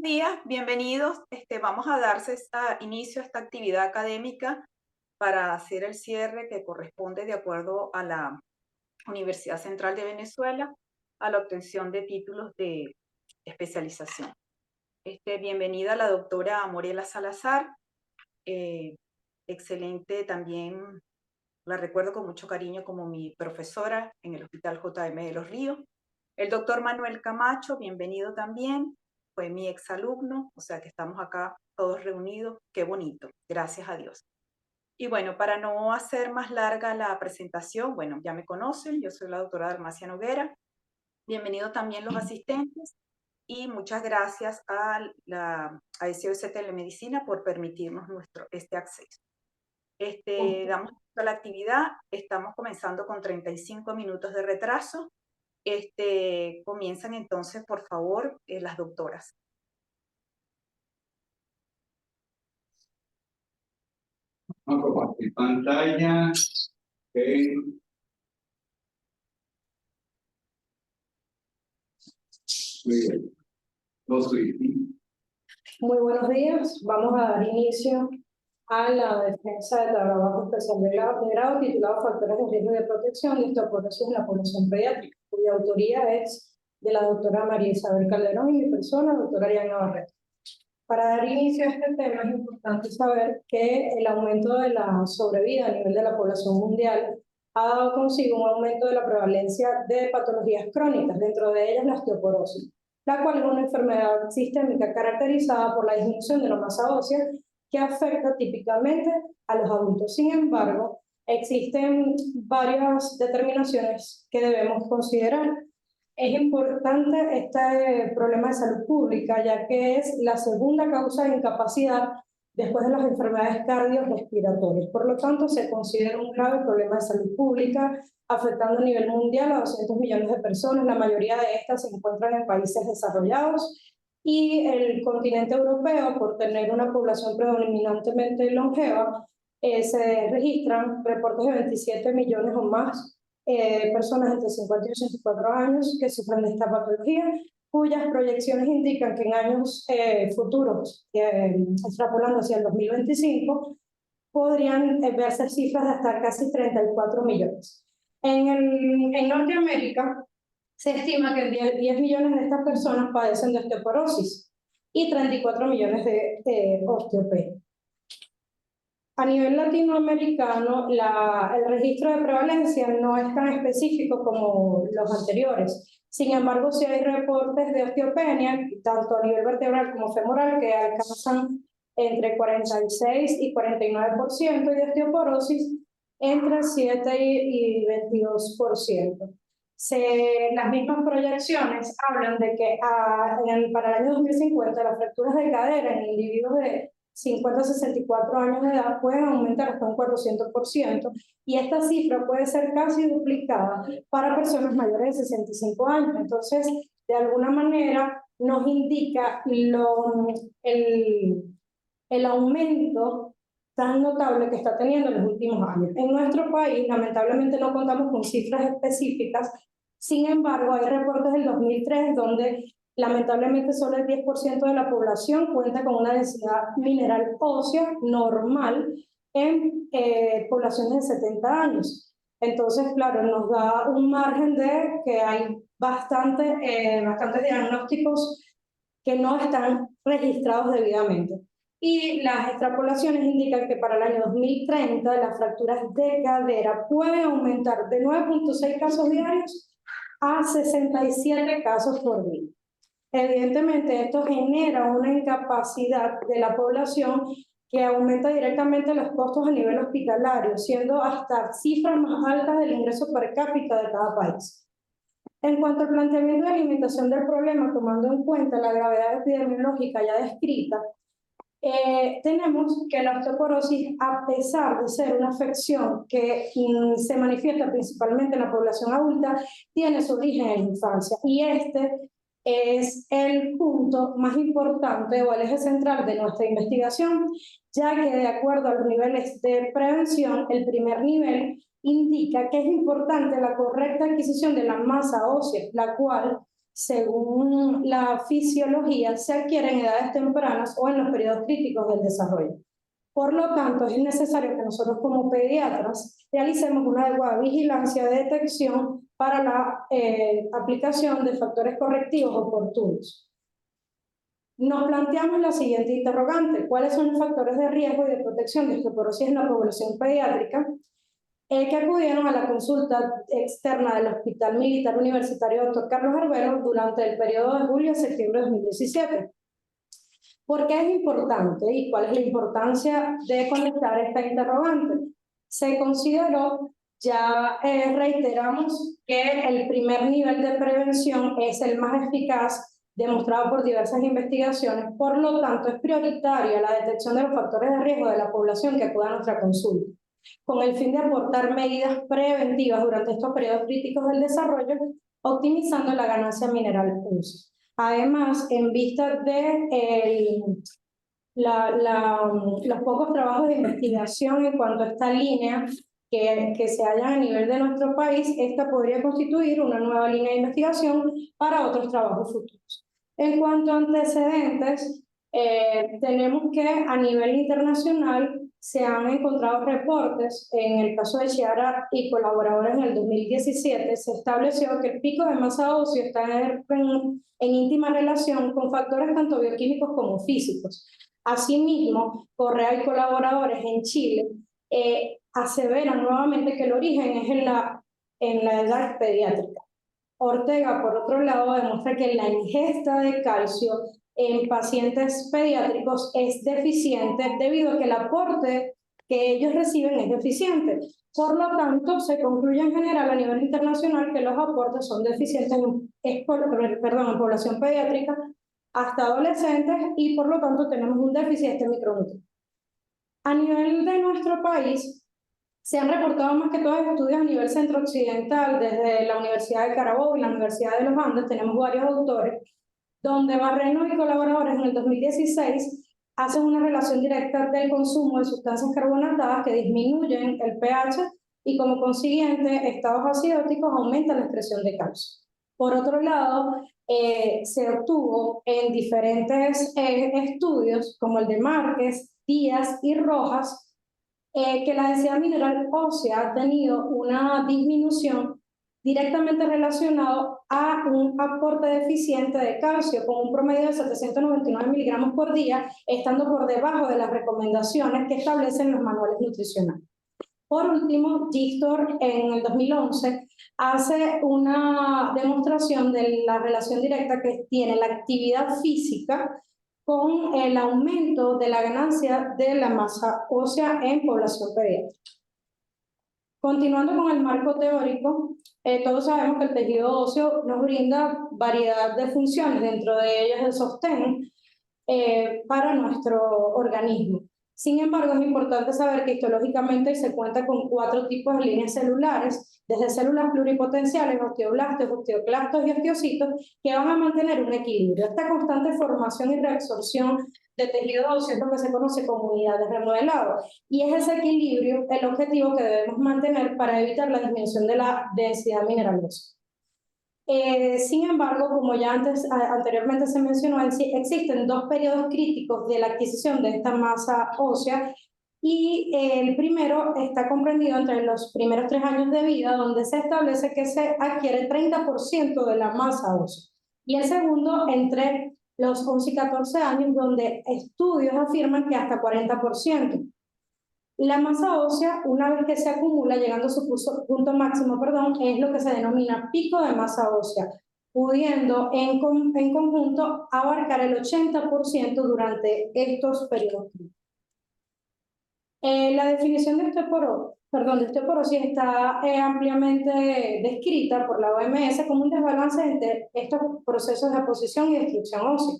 días, bienvenidos. Vamos a darse inicio a esta actividad académica para hacer el cierre que corresponde de acuerdo a la Universidad Central de Venezuela a la obtención de títulos de especialización. Bienvenida la doctora Morela Salazar, excelente también, la recuerdo con mucho cariño como mi profesora en el Hospital JM de Los Ríos. El doctor Manuel Camacho, bienvenido también, fue mi exalumno, o sea que estamos acá todos reunidos, qué bonito, gracias a Dios. Y bueno, para no hacer más larga la presentación, bueno, ya me conocen, yo soy la doctora Dalmacia Noguera, bienvenidos también los asistentes y muchas gracias a SOS Telemedicina por permitirnos este acceso. Damos a la actividad, estamos comenzando con 35 minutos de retraso. Comienzan entonces, por favor, las doctoras. Vamos a compartir pantalla. Muy bien. Muy buenos días. Vamos a dar inicio a la defensa del trabajo especial de grado titulado Factores de riesgo de protección y osteoporosis en la población pediátrica, cuya autoría es de la doctora María Isabel Calderón y mi persona, doctora Ariana Barreto. Para dar inicio a este tema es importante saber que el aumento de la sobrevida a nivel de la población mundial ha dado consigo un aumento de la prevalencia de patologías crónicas, dentro de ellas la osteoporosis, la cual es una enfermedad sistémica caracterizada por la disminución de la masa ósea que afecta típicamente a los adultos. Sin embargo, existen varias determinaciones que debemos considerar. Es importante este problema de salud pública, ya que es la segunda causa de incapacidad después de las enfermedades cardiorrespiratorias. Por lo tanto, se considera un grave problema de salud pública, afectando a nivel mundial a 200 millones de personas. La mayoría de estas se encuentran en países desarrollados y el continente europeo, por tener una población predominantemente longeva, se registran reportes de 27 millones o más personas entre 50 y 84 años que sufren de esta patología, cuyas proyecciones indican que en años futuros, extrapolando hacia el 2025, podrían verse cifras de hasta casi 34 millones. En Norteamérica se estima que 10 millones de estas personas padecen de osteoporosis y 34 millones de osteopenia. A nivel latinoamericano, el registro de prevalencia no es tan específico como los anteriores. Sin embargo, sí hay reportes de osteopenia, tanto a nivel vertebral como femoral, que alcanzan entre 46 y 49%, y de osteoporosis entre 7 y 22%. Las mismas proyecciones hablan de que para el año 2050 las fracturas de cadera en individuos de 50 a 64 años de edad pueden aumentar hasta un 400%, y esta cifra puede ser casi duplicada para personas mayores de 65 años. Entonces, de alguna manera, nos indica el aumento tan notable que está teniendo en los últimos años. En nuestro país, lamentablemente, no contamos con cifras específicas. Sin embargo, hay reportes del 2003 donde lamentablemente solo el 10% de la población cuenta con una densidad mineral ósea normal en poblaciones de 70 años. Entonces, claro, nos da un margen de que hay bastantes diagnósticos que no están registrados debidamente. Y las extrapolaciones indican que para el año 2030 las fracturas de cadera pueden aumentar de 9.6 casos diarios a 67 casos por día. Evidentemente, esto genera una incapacidad de la población que aumenta directamente los costos a nivel hospitalario, siendo hasta cifras más altas del ingreso per cápita de cada país. En cuanto al planteamiento de alimentación del problema, tomando en cuenta la gravedad epidemiológica ya descrita, tenemos que la osteoporosis, a pesar de ser una afección que se manifiesta principalmente en la población adulta, tiene su origen en la infancia, y este es el punto más importante o el eje central de nuestra investigación, ya que de acuerdo a los niveles de prevención, el primer nivel indica que es importante la correcta adquisición de la masa ósea, la cual según la fisiología, se adquiere en edades tempranas o en los periodos críticos del desarrollo. Por lo tanto, es necesario que nosotros como pediatras realicemos una adecuada vigilancia de detección para la aplicación de factores correctivos oportunos. Nos planteamos la siguiente interrogante: ¿cuáles son los factores de riesgo y de protección de osteoporosis en la población pediátrica que acudieron a la consulta externa del Hospital Militar Universitario Dr. Carlos Arvelo durante el periodo de julio a septiembre de 2017? ¿Por qué es importante y cuál es la importancia de conectar esta interrogante? Se consideró, ya reiteramos, que el primer nivel de prevención es el más eficaz, demostrado por diversas investigaciones. Por lo tanto, es prioritaria la detección de los factores de riesgo de la población que acuda a nuestra consulta, con el fin de aportar medidas preventivas durante estos periodos críticos del desarrollo, optimizando la ganancia mineral ósea. Además, en vista de los pocos trabajos de investigación en cuanto a esta línea que se hallan a nivel de nuestro país, esta podría constituir una nueva línea de investigación para otros trabajos futuros. En cuanto a antecedentes, tenemos que a nivel internacional se han encontrado reportes. En el caso de Chiara y colaboradores en el 2017, se estableció que el pico de masa ósea está en íntima relación con factores tanto bioquímicos como físicos. Asimismo, Correa y colaboradores en Chile aseveran nuevamente que el origen es en la edad pediátrica. Ortega, por otro lado, demuestra que la ingesta de calcio en pacientes pediátricos es deficiente debido a que el aporte que ellos reciben es deficiente. Por lo tanto, se concluye en general a nivel internacional que los aportes son deficientes en población pediátrica hasta adolescentes, y por lo tanto tenemos un déficit de este micronutriente. A nivel de nuestro país, se han reportado más que todos estudios a nivel centro-occidental, desde la Universidad de Carabobo y la Universidad de los Andes. Tenemos varios autores, donde Barreno y colaboradores en el 2016 hacen una relación directa del consumo de sustancias carbonatadas que disminuyen el pH y, como consiguiente, estados acidóticos aumentan la excreción de calcio. Por otro lado, se obtuvo en diferentes estudios, como el de Márquez, Díaz y Rojas, que la densidad mineral ósea ha tenido una disminución directamente relacionado a un aporte deficiente de calcio, con un promedio de 799 miligramos por día, estando por debajo de las recomendaciones que establecen los manuales nutricionales. Por último, Gistor en el 2011 hace una demostración de la relación directa que tiene la actividad física con el aumento de la ganancia de la masa ósea en población pediátrica. Continuando con el marco teórico, todos sabemos que el tejido óseo nos brinda variedad de funciones, dentro de ellas el sostén para nuestro organismo. Sin embargo, es importante saber que histológicamente se cuenta con 4 tipos de líneas celulares, desde células pluripotenciales, osteoblastos, osteoclastos y osteocitos, que van a mantener un equilibrio. Esta constante formación y reabsorción de tejido óseo es lo que se conoce como unidad de remodelado, y es ese equilibrio el objetivo que debemos mantener para evitar la disminución de la densidad mineral ósea. Sin embargo, como ya anteriormente se mencionó, existen 2 periodos críticos de la adquisición de esta masa ósea, y el primero está comprendido entre los primeros 3 años de vida, donde se establece que se adquiere 30% de la masa ósea, y el segundo entre los 11 y 14 años, donde estudios afirman que hasta 40%. La masa ósea, una vez que se acumula, llegando a su punto máximo, es lo que se denomina pico de masa ósea, pudiendo en conjunto abarcar el 80% durante estos periodos. La definición de osteoporosis está ampliamente descrita por la OMS como un desbalance entre estos procesos de apposición y destrucción ósea,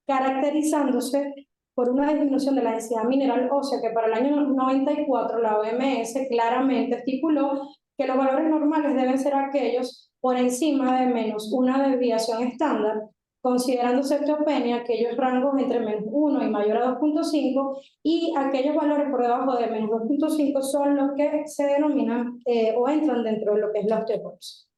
caracterizándose por una disminución de la densidad mineral ósea, que para el año 94 la OMS claramente estipuló que los valores normales deben ser aquellos por encima de menos una desviación estándar, considerándose osteopenia aquellos rangos entre menos 1 y mayor a 2.5, y aquellos valores por debajo de menos 2.5 son los que se denominan o entran dentro de lo que es la osteoporosis.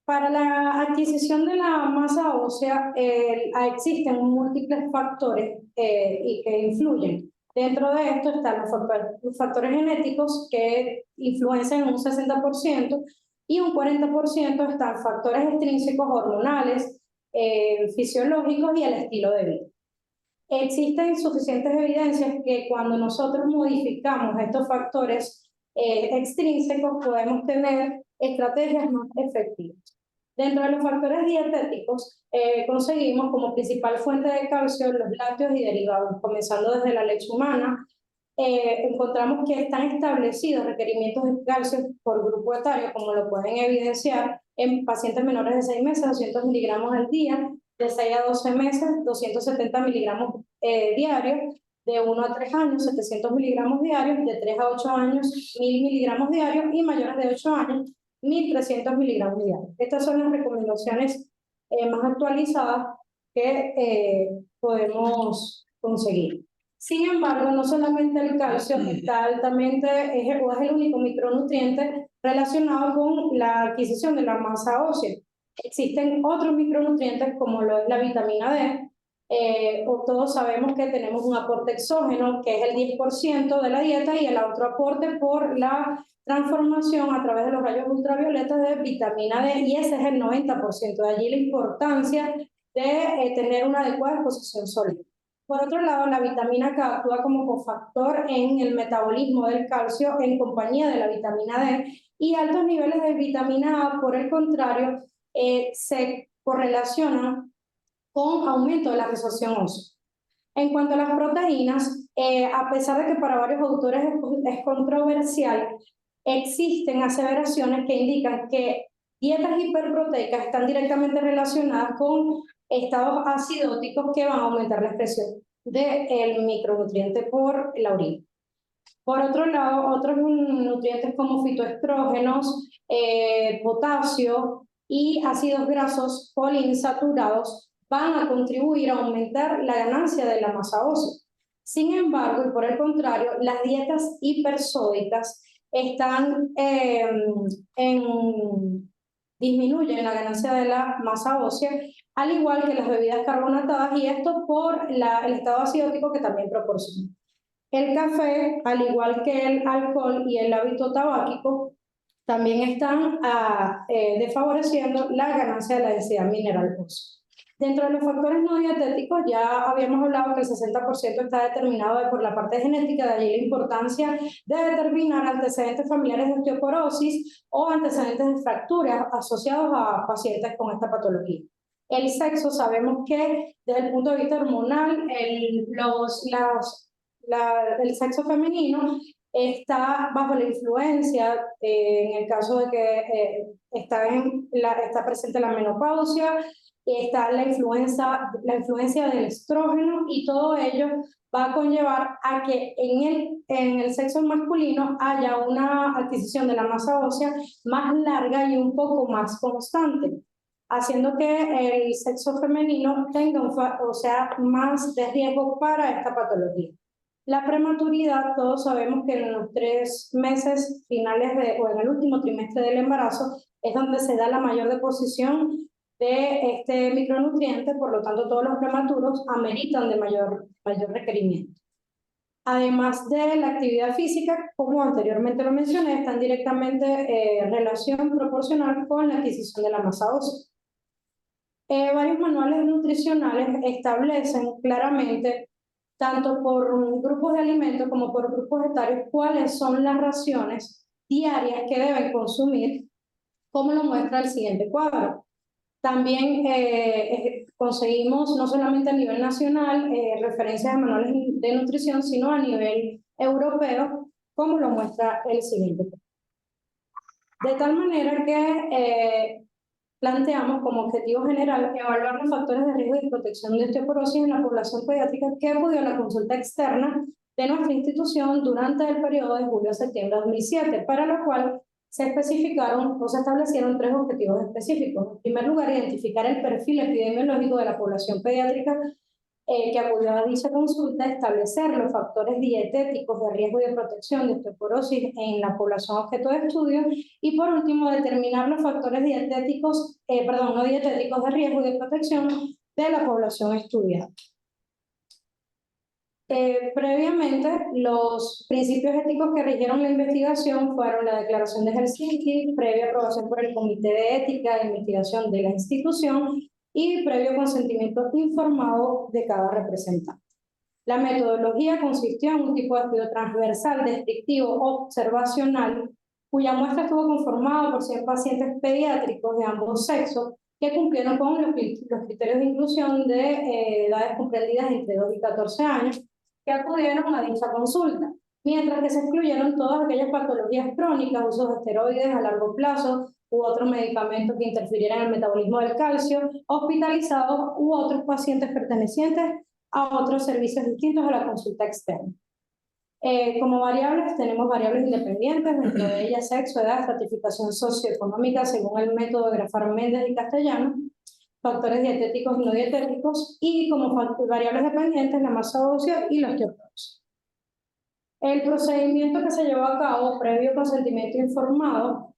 Para la adquisición de la masa ósea existen múltiples factores y que influyen. Dentro de esto están los factores genéticos que influencian en un 60% y un 40% están factores extrínsecos hormonales, fisiológicos y el estilo de vida. Existen suficientes evidencias que cuando nosotros modificamos estos factores extrínsecos podemos tener estrategias más efectivas. Dentro de los factores dietéticos, conseguimos como principal fuente de calcio los lácteos y derivados, comenzando desde la leche humana. Encontramos que están establecidos requerimientos de calcio por grupo etario, como lo pueden evidenciar en pacientes menores de 6 meses, 200 miligramos al día, de 6 a 12 meses, 270 miligramos diarios, de 1 a 3 años, 700 miligramos diarios, de 3 a 8 años, 1000 miligramos diarios y mayores de 8 años, 1300 miligramos diarios. Estas son las recomendaciones más actualizadas que podemos conseguir. Sin embargo, no solamente el calcio está altamente, es el único micronutriente relacionado con la adquisición de la masa ósea. Existen otros micronutrientes como lo es la vitamina D. Todos sabemos que tenemos un aporte exógeno que es el 10% de la dieta y el otro aporte por la transformación a través de los rayos ultravioletas de vitamina D y ese es el 90%. De allí la importancia de tener una adecuada exposición solar. Por otro lado, la vitamina K actúa como cofactor en el metabolismo del calcio en compañía de la vitamina D y altos niveles de vitamina A, por el contrario, se correlacionan con aumento de la resorción ósea. En cuanto a las proteínas, a pesar de que para varios autores es controversial, existen aseveraciones que indican que dietas hiperproteicas están directamente relacionadas con estados acidóticos que van a aumentar la expresión del micronutriente por la orina. Por otro lado, otros nutrientes como fitoestrógenos, potasio y ácidos grasos poliinsaturados van a contribuir a aumentar la ganancia de la masa ósea. Sin embargo, y por el contrario, las dietas hipersódicas disminuyen la ganancia de la masa ósea, al igual que las bebidas carbonatadas, y esto por el estado acidótico que también proporciona. El café, al igual que el alcohol y el hábito tabáquico, también están desfavoreciendo la ganancia de la densidad mineral ósea. Dentro de los factores no dietéticos, ya habíamos hablado que el 60% está determinado por la parte genética, de allí la importancia de determinar antecedentes familiares de osteoporosis o antecedentes de fracturas asociados a pacientes con esta patología. El sexo, sabemos que desde el punto de vista hormonal, el sexo femenino está bajo la influencia, en el caso de que está presente la menopausia, está la influencia del estrógeno, y todo ello va a conllevar a que en el sexo masculino haya una adquisición de la masa ósea más larga y un poco más constante, haciendo que el sexo femenino tenga más de riesgo para esta patología. La prematuridad, todos sabemos que en los 3 meses finales o en el último trimestre del embarazo es donde se da la mayor deposición de este micronutriente, por lo tanto todos los prematuros ameritan de mayor requerimiento. Además de la actividad física, como anteriormente lo mencioné, están directamente en relación proporcional con la adquisición de la masa ósea. Varios manuales nutricionales establecen claramente, tanto por grupos de alimentos como por grupos etarios, cuáles son las raciones diarias que deben consumir, como lo muestra el siguiente cuadro. También conseguimos, no solamente a nivel nacional, referencias de manuales de nutrición, sino a nivel europeo, como lo muestra el siguiente cuadro. De tal manera que planteamos como objetivo general evaluar los factores de riesgo y protección de osteoporosis en la población pediátrica que acudió a la consulta externa de nuestra institución durante el periodo de julio a septiembre de 2007, para lo cual se especificaron o se establecieron 3 objetivos específicos. En primer lugar, identificar el perfil epidemiológico de la población pediátrica que acudió a dicha consulta, establecer los factores dietéticos de riesgo y de protección de osteoporosis en la población objeto de estudio y por último determinar los factores dietéticos, no dietéticos de riesgo y de protección de la población estudiada. Previamente, los principios éticos que rigieron la investigación fueron la Declaración de Helsinki, previa aprobación por el Comité de Ética de Investigación de la institución y previo consentimiento informado de cada representante. La metodología consistió en un tipo de estudio transversal, descriptivo, observacional, cuya muestra estuvo conformada por 100 pacientes pediátricos de ambos sexos que cumplieron con los criterios de inclusión de edades comprendidas entre 2 y 14 años, que acudieron a dicha consulta, mientras que se excluyeron todas aquellas patologías crónicas, usos de esteroides a largo plazo u otros medicamentos que interfirieran en el metabolismo del calcio, hospitalizados u otros pacientes pertenecientes a otros servicios distintos a la consulta externa. Como variables tenemos variables independientes, dentro de ellas sexo, edad, estratificación socioeconómica según el método de Grafar Méndez y Castellano, factores dietéticos y no dietéticos, y como variables dependientes la masa ósea y la osteoporosis. El procedimiento que se llevó a cabo previo consentimiento informado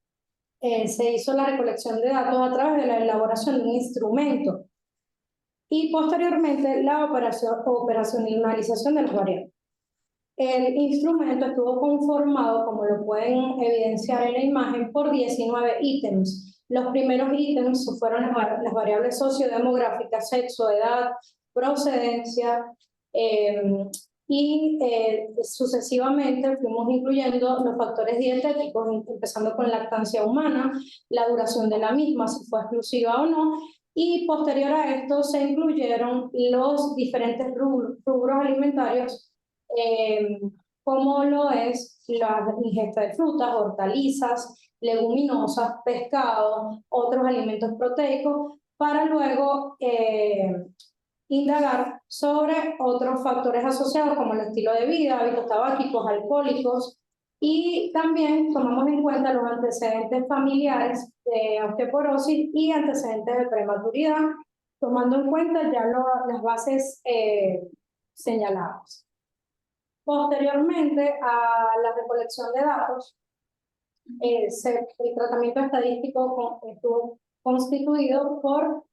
se hizo la recolección de datos a través de la elaboración de un instrumento y posteriormente la operacionalización de las variables. El instrumento estuvo conformado, como lo pueden evidenciar en la imagen, por 19 ítems. Los primeros ítems fueron las variables sociodemográficas, sexo, edad, procedencia, y sucesivamente fuimos incluyendo los factores dietéticos, empezando con lactancia humana, la duración de la misma, si fue exclusiva o no, y posterior a esto se incluyeron los diferentes rubros alimentarios, como lo es la ingesta de frutas, hortalizas, leguminosas, pescado, otros alimentos proteicos, para luego indagar sobre otros factores asociados como el estilo de vida, hábitos tabáquicos, alcohólicos, y también tomamos en cuenta los antecedentes familiares de osteoporosis y antecedentes de prematuridad, tomando en cuenta ya las bases señaladas. Posteriormente a la recolección de datos, el tratamiento estadístico estuvo constituido por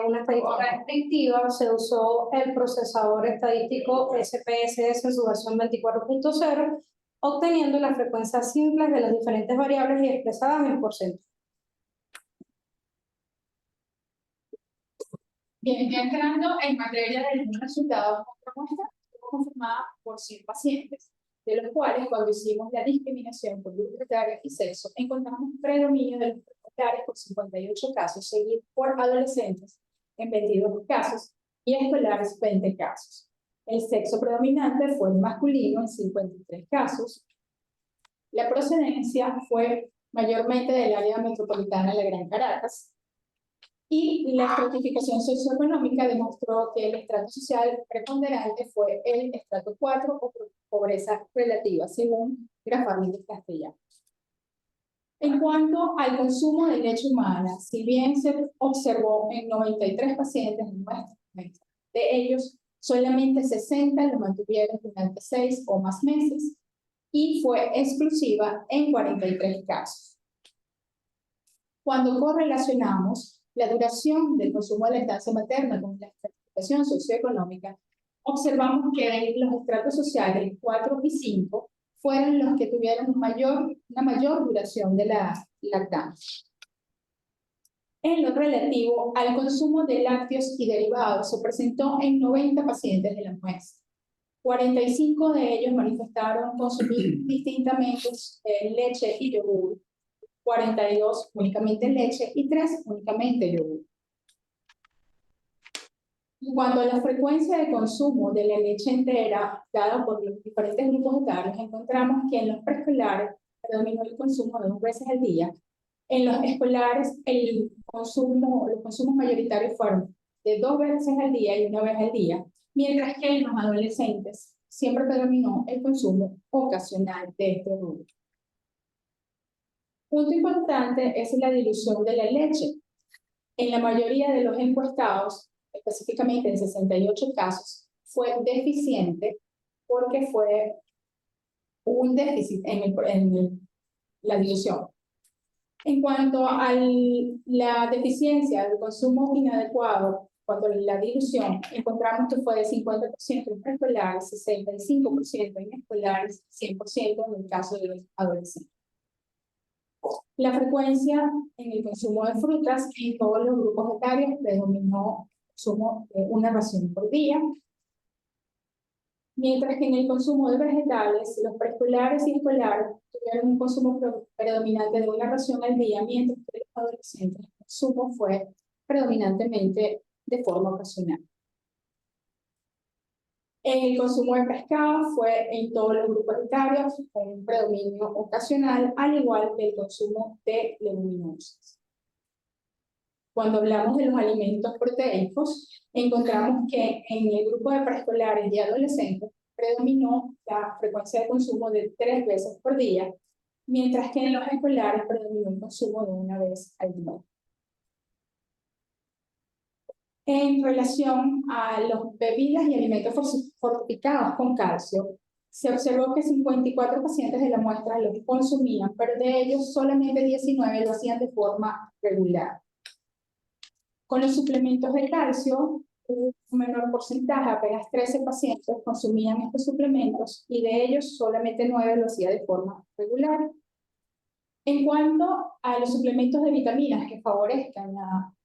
una estadística descriptiva. Se usó el procesador estadístico SPSS en su versión 24.0, obteniendo las frecuencias simples de las diferentes variables y expresadas en porcentaje. Bien, ya entrando en materia de los resultados, nuestra muestra estuvo conformada por 100 pacientes, de los cuales, cuando hicimos la discriminación por grupo etario y sexo, encontramos un predominio de los escolares por 58 casos, seguido por adolescentes en 22 casos y escolares 20 casos. El sexo predominante fue el masculino en 53 casos. La procedencia fue mayormente del área metropolitana de la Gran Caracas. Y la estratificación socioeconómica demostró que el estrato social preponderante fue el estrato 4 o pobreza relativa, según Grafar Méndez Castellano. En cuanto al consumo de leche humana, si bien se observó en 93 pacientes en nuestra muestra, de ellos solamente 60 lo mantuvieron durante 6 o más meses y fue exclusiva en 43 casos. Cuando correlacionamos la duración del consumo de lactancia materna con la estratificación socioeconómica, observamos que los estratos sociales 4 y 5 fueron los que tuvieron una mayor duración de la lactancia. En lo relativo al consumo de lácteos y derivados, se presentó en 90 pacientes de la muestra. 45 de ellos manifestaron consumir distintamente leche y yogur, 42 únicamente leche y 3 únicamente yogur. En cuanto a la frecuencia de consumo de la leche entera dada por los diferentes grupos etarios, encontramos que en los preescolares predominó el consumo de 2 veces al día. En los escolares los consumos mayoritarios fueron de 2 veces al día y 1 vez al día, mientras que en los adolescentes siempre predominó el consumo ocasional de este rubro. Punto importante es la dilución de la leche. En la mayoría de los encuestados, específicamente en 68 casos, fue deficiente porque fue un déficit en la dilución. En cuanto a la deficiencia del consumo inadecuado, cuanto a la dilución, encontramos que fue de 50% en preescolares, 65% en escolares, 100% en el caso de los adolescentes. La frecuencia en el consumo de frutas en todos los grupos etarios predominó el consumo de una ración por día, mientras que en el consumo de vegetales, los preescolares y escolares tuvieron un consumo predominante de una ración al día, mientras que los adolescentes el consumo fue predominantemente de forma ocasional. El consumo de pescado fue en todos los grupos etarios con un predominio ocasional, al igual que el consumo de leguminosas. Cuando hablamos de los alimentos proteicos, encontramos que en el grupo de preescolares y adolescentes predominó la frecuencia de consumo de 3 veces por día, mientras que en los escolares predominó el consumo de 1 vez al día. En relación a las bebidas y alimentos fortificados con calcio, se observó que 54 pacientes de la muestra los consumían, pero de ellos solamente 19 lo hacían de forma regular. Con los suplementos de calcio, un menor porcentaje, apenas 13 pacientes consumían estos suplementos y de ellos solamente 9 lo hacían de forma regular. En cuanto a los suplementos de vitaminas que favorezcan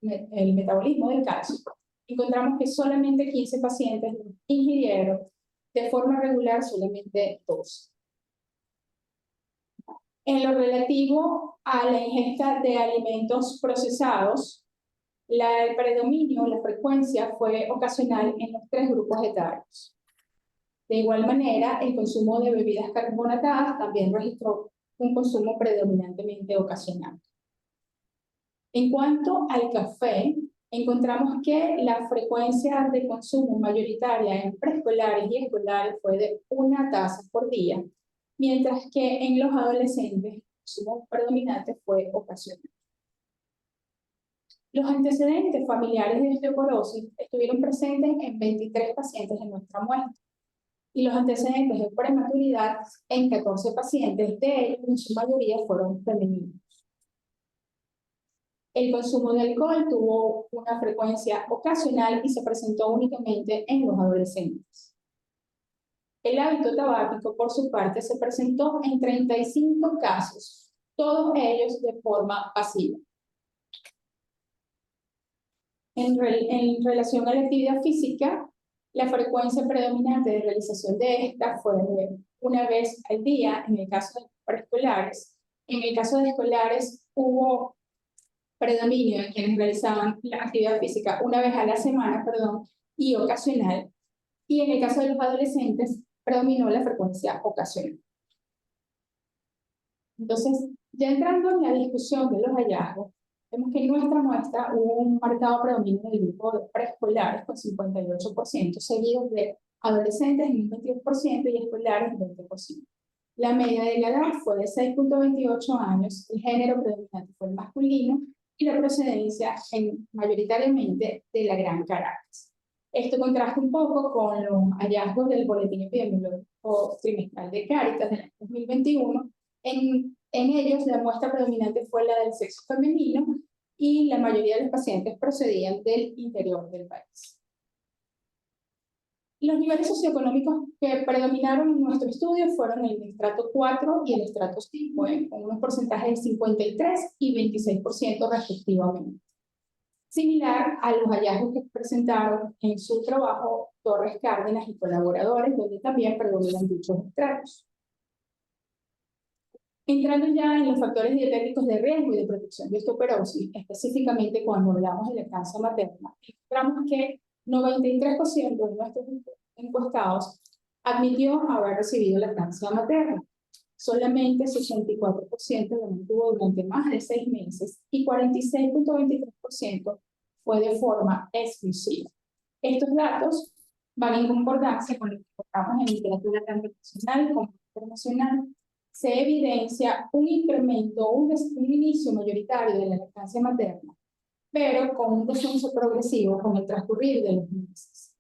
el metabolismo del calcio, encontramos que solamente 15 pacientes ingirieron de forma regular solamente 2. En lo relativo a la ingesta de alimentos procesados, el predominio, la frecuencia fue ocasional en los 3 grupos etarios. De igual manera, el consumo de bebidas carbonatadas también registró un consumo predominantemente ocasional. En cuanto al café, encontramos que la frecuencia de consumo mayoritaria en preescolares y escolares fue de 1 taza por día, mientras que en los adolescentes el consumo predominante fue ocasional. Los antecedentes familiares de osteoporosis estuvieron presentes en 23 pacientes de nuestra muestra y los antecedentes de prematuridad en 14 pacientes, de ellos en su mayoría fueron femeninos. El consumo de alcohol tuvo una frecuencia ocasional y se presentó únicamente en los adolescentes. El hábito tabáquico, por su parte, se presentó en 35 casos, todos ellos de forma pasiva. En relación a la actividad física, la frecuencia predominante de realización de esta fue de 1 vez al día en el caso de preescolares. En el caso de escolares hubo predominio de quienes realizaban la actividad física 1 vez a la semana, y ocasional. Y en el caso de los adolescentes predominó la frecuencia ocasional. Entonces, ya entrando en la discusión de los hallazgos, vemos que en nuestra muestra hubo un marcado predominio del grupo de preescolares con 58%, seguidos de adolescentes en un 22% y escolares en 20%. La media de la edad fue de 6.28 años, el género predominante fue el masculino y la procedencia mayoritariamente de la Gran Caracas. Esto contrasta un poco con los hallazgos del Boletín Epidemiológico Trimestral de Cáritas del 2021. En ellos, la muestra predominante fue la del sexo femenino y la mayoría de los pacientes procedían del interior del país. Los niveles socioeconómicos que predominaron en nuestro estudio fueron el estrato 4 y el estrato 5, con unos porcentajes de 53 y 26% respectivamente. Similar a los hallazgos que presentaron en su trabajo Torres Cárdenas y colaboradores, donde también predominan dichos estratos. Entrando ya en los factores dietéticos de riesgo y de protección de osteoporosis, específicamente cuando hablamos de lactancia materna, encontramos que 93% de nuestros encuestados admitió haber recibido lactancia materna. Solamente 64% lo mantuvo durante más de 6 meses y 46.23% fue de forma exclusiva. Estos datos van en concordancia con lo que encontramos en literatura tanto nacional como internacional. Se evidencia un incremento, un inicio mayoritario de la lactancia materna pero con un descenso progresivo con el transcurrir de los meses.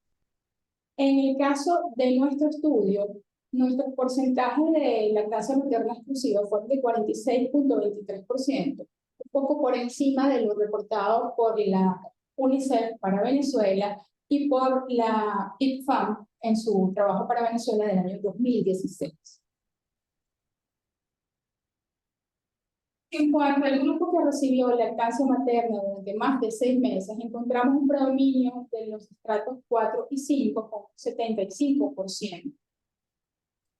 En el caso de nuestro estudio, nuestro porcentaje de lactancia materna exclusiva fue de 46.23%, un poco por encima de lo reportado por la UNICEF para Venezuela y por la IPFAM en su trabajo para Venezuela del año 2016. En cuanto al grupo que recibió lactancia materna durante más de 6 meses, encontramos un predominio de los estratos 4 y 5 con 75%.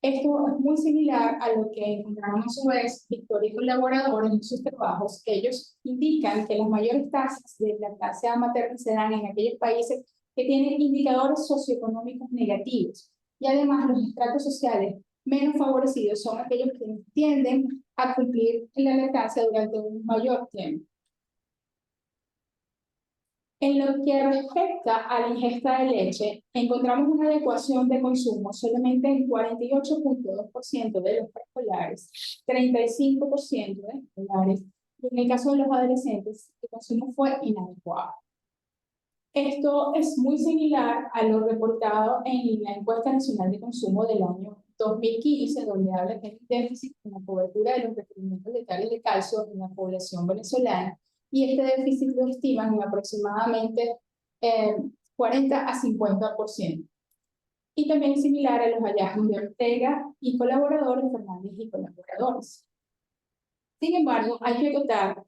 Esto es muy similar a lo que encontramos a su vez Victoria y colaboradores en sus trabajos, que ellos indican que las mayores tasas de lactancia materna se dan en aquellos países que tienen indicadores socioeconómicos negativos. Y además los estratos sociales menos favorecidos son aquellos que tienden a cumplir la lactancia durante un mayor tiempo. En lo que respecta a la ingesta de leche, encontramos una adecuación de consumo solamente en 48.2% de los preescolares, 35% de escolares, y en el caso de los adolescentes, el consumo fue inadecuado. Esto es muy similar a lo reportado en la encuesta nacional de consumo del año 2015, donde habla que hay un déficit en la cobertura de los requerimientos dietarios de calcio en la población venezolana, y este déficit lo estiman en aproximadamente 40 a 50%. Y también es similar a los hallazgos de Ortega y colaboradores, Fernández y colaboradores. Sin embargo, hay que acotar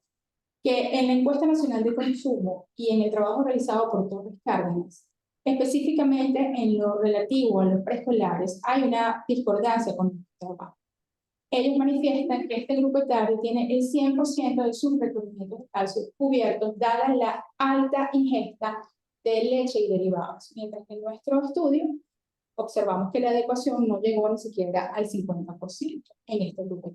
que en la encuesta nacional de consumo y en el trabajo realizado por Torres Cárdenas, específicamente en lo relativo a los preescolares, hay una discordancia con el trabajo. Ellos manifiestan que este grupo etario tiene el 100% de sus requerimientos de calcio cubiertos, dada la alta ingesta de leche y derivados, mientras que en nuestro estudio observamos que la adecuación no llegó ni siquiera al 50% en este grupo.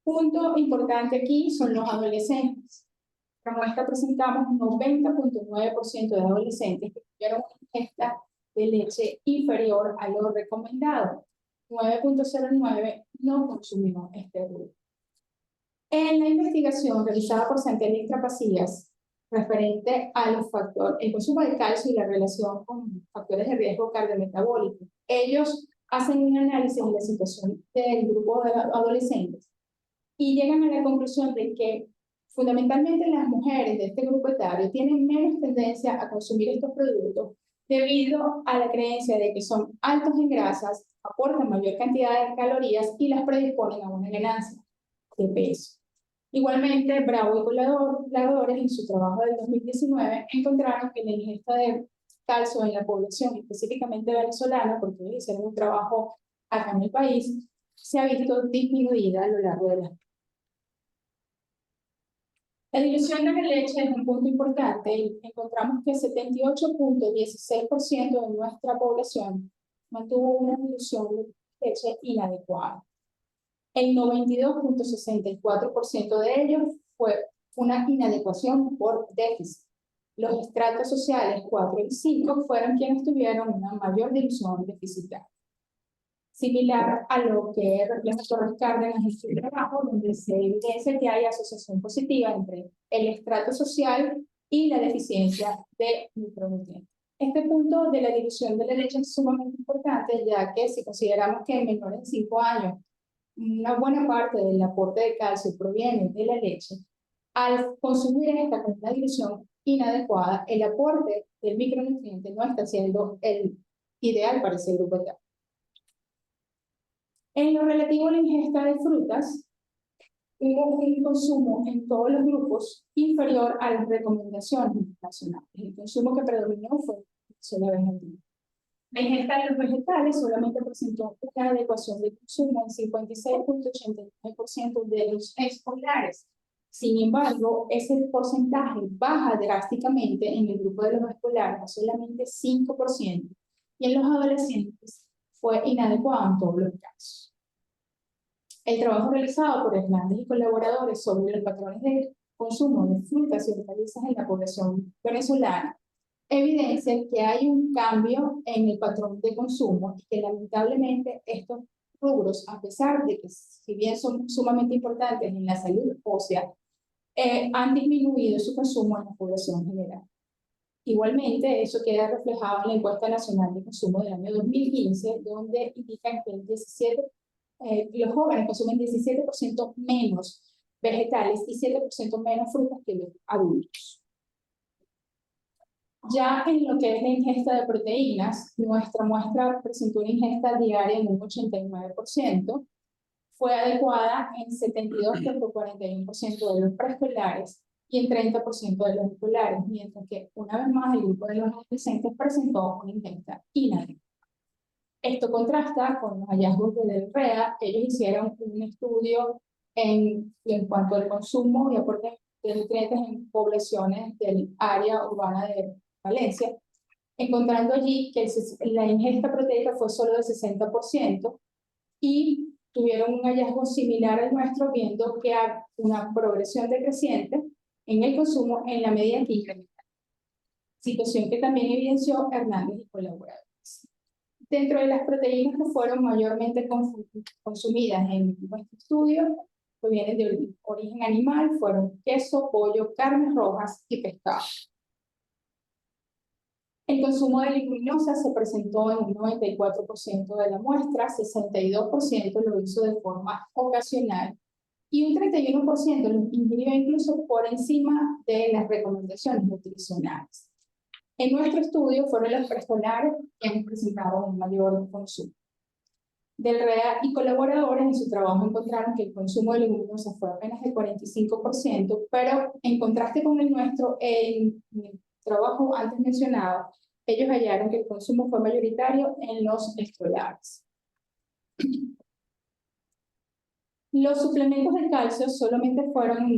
Punto importante aquí son los adolescentes. En la muestra presentamos un 90.9% de adolescentes que tuvieron una ingesta de leche inferior a lo recomendado. 9.09 no consumió este grupo. En la investigación realizada por Santiago Trapacías, referente a los factores, el consumo de calcio y la relación con factores de riesgo cardiometabólico, ellos hacen un análisis de la situación del grupo de adolescentes y llegan a la conclusión de que fundamentalmente las mujeres de este grupo etario tienen menos tendencia a consumir estos productos debido a la creencia de que son altos en grasas, aportan mayor cantidad de calorías y las predisponen a una ganancia de peso. Igualmente, Bravo y colaboradores en su trabajo del 2019 encontraron que la ingesta de calcio en la población, específicamente venezolana, porque ellos hicieron un trabajo acá en el país, se ha visto disminuida a lo largo de la vida. La dilución de la leche es un punto importante y encontramos que 78.16% de nuestra población mantuvo una dilución de leche inadecuada. El 92.64% de ellos fue una inadecuación por déficit. Los estratos sociales 4 y 5 fueron quienes tuvieron una mayor dilución deficitaria. Similar a lo que refleja Torres Cárdenas en su trabajo, donde se evidencia que hay asociación positiva entre el estrato social y la deficiencia de micronutrientes. Este punto de la dilución de la leche es sumamente importante, ya que si consideramos que en menores de 5 años una buena parte del aporte de calcio proviene de la leche, al consumir esta con una dilución inadecuada, el aporte del micronutriente no está siendo el ideal para ese grupo etario. En lo relativo a la ingesta de frutas, hubo un consumo en todos los grupos inferior a las recomendaciones internacionales. El consumo que predominó fue la vegetal. La ingesta de los vegetales solamente presentó una adecuación de consumo en 56.89% de los escolares. Sin embargo, ese porcentaje baja drásticamente en el grupo de los escolares a solamente 5%, y en los adolescentes fue inadecuado en todos los casos. El trabajo realizado por Hernández y colaboradores sobre los patrones de consumo de frutas y hortalizas en la población venezolana evidencia que hay un cambio en el patrón de consumo y que lamentablemente estos rubros, a pesar de que si bien son sumamente importantes en la salud ósea, han disminuido su consumo en la población general. Igualmente, eso queda reflejado en la encuesta nacional de consumo del año 2015, donde indican que los jóvenes consumen 17% menos vegetales y 7% menos frutas que los adultos. Ya en lo que es la ingesta de proteínas, nuestra muestra presentó una ingesta diaria en un 89%, fue adecuada en 72,41% de los preescolares y en 30% de los escolares, mientras que una vez más el grupo de los adolescentes presentó una ingesta inadecuada. Esto contrasta con los hallazgos de Del REA. Ellos hicieron un estudio en cuanto al consumo y aporte de nutrientes en poblaciones del área urbana de Valencia, encontrando allí que la ingesta proteica fue solo del 60% y tuvieron un hallazgo similar al nuestro, viendo que hay una progresión decreciente en el consumo en la medida que incrementa. Situación que también evidenció Hernández y colaboradores. Dentro de las proteínas que fueron mayormente consumidas en nuestro estudio, que vienen de origen animal, fueron queso, pollo, carnes rojas y pescado. El consumo de leguminosas se presentó en un 94% de la muestra, 62% lo hizo de forma ocasional y un 31% lo ingirió incluso por encima de las recomendaciones nutricionales. En nuestro estudio fueron los preescolares quienes presentaron un mayor consumo. Del REA y colaboradores en su trabajo encontraron que el consumo de leguminosas fue apenas de 45%, pero en contraste con el nuestro, en el trabajo antes mencionado, ellos hallaron que el consumo fue mayoritario en los escolares. Los suplementos de calcio solamente fueron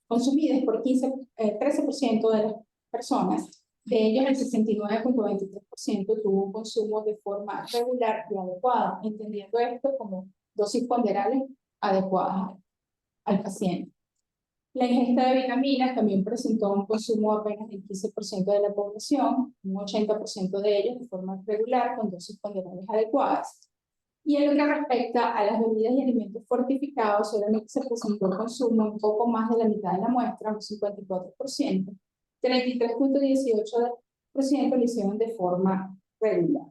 consumidos por 13% de las personas. De ellos, el 69,23% tuvo un consumo de forma regular y adecuada, entendiendo esto como dosis ponderales adecuadas al paciente. La ingesta de vitaminas también presentó un consumo apenas del 15% de la población, un 80% de ellos de forma regular con dosis ponderales adecuadas. Y en lo que respecta a las bebidas y alimentos fortificados, solamente se presentó el consumo un poco más de la mitad de la muestra, un 54%. 33,18% lo hicieron de forma regular.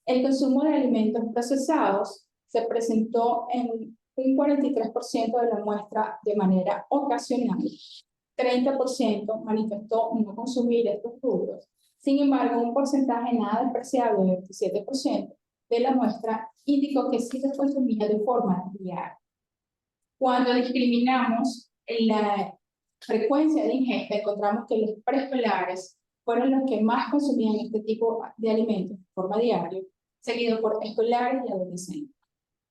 El consumo de alimentos procesados se presentó en un 43% de la muestra de manera ocasional. 30% manifestó no consumir estos rubros. Sin embargo, un porcentaje nada despreciable de 27% de la muestra indicó que sí se consumía de forma diaria. Cuando discriminamos la frecuencia de ingesta, encontramos que los preescolares fueron los que más consumían este tipo de alimentos de forma diaria, seguido por escolares y adolescentes.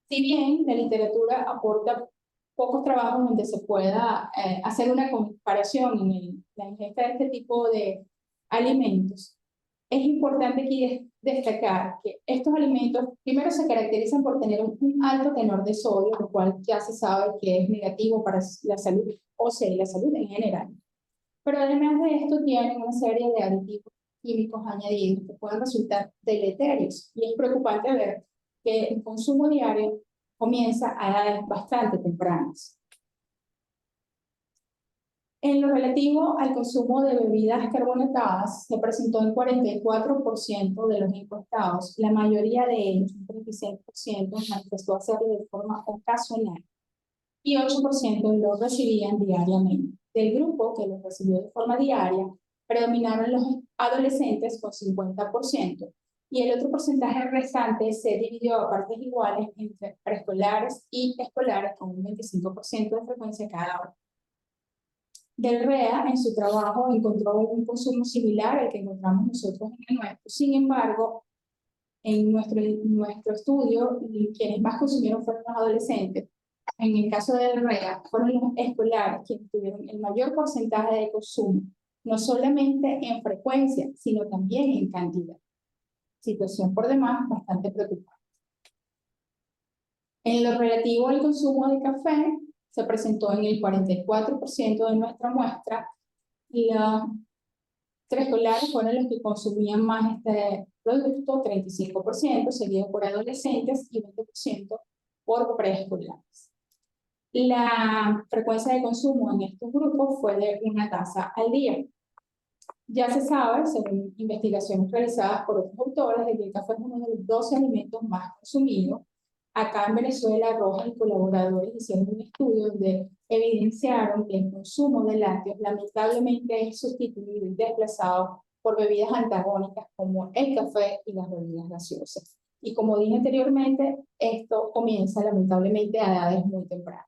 Si bien la literatura aporta pocos trabajos donde se pueda hacer una comparación en la ingesta de este tipo de alimentos, es importante aquí destacar que estos alimentos primero se caracterizan por tener un alto tenor de sodio, lo cual ya se sabe que es negativo para la salud ósea y la salud en general. Pero además de esto tienen una serie de aditivos químicos añadidos que pueden resultar deleterios, y es preocupante ver que el consumo diario comienza a edades bastante tempranas. En lo relativo al consumo de bebidas carbonatadas, se presentó en 44% de los encuestados. La mayoría de ellos, un 36%, manifestó hacerlo de forma ocasional y 8% lo recibían diariamente. Del grupo que lo recibió de forma diaria, predominaron los adolescentes con 50%, y el otro porcentaje restante se dividió a partes iguales entre preescolares y escolares con un 25% de frecuencia cada uno. Del REA, en su trabajo, encontró un consumo similar al que encontramos nosotros en el nuestro. Sin embargo, en nuestro estudio, quienes más consumieron fueron los adolescentes. En el caso del REA, fueron los escolares quienes tuvieron el mayor porcentaje de consumo, no solamente en frecuencia, sino también en cantidad. Situación por demás bastante preocupante. En lo relativo al consumo de café, se presentó en el 44% de nuestra muestra, y los preescolares fueron los que consumían más este producto, 35%, seguido por adolescentes y 20% por preescolares. La frecuencia de consumo en estos grupos fue de 1 taza al día. Ya se sabe, según investigaciones realizadas por otros autores, de que el café es uno de los 12 alimentos más consumidos. Acá en Venezuela, Rojas y colaboradores hicieron un estudio donde evidenciaron que el consumo de lácteos lamentablemente es sustituido y desplazado por bebidas antagónicas como el café y las bebidas gaseosas. Y como dije anteriormente, esto comienza lamentablemente a edades muy tempranas.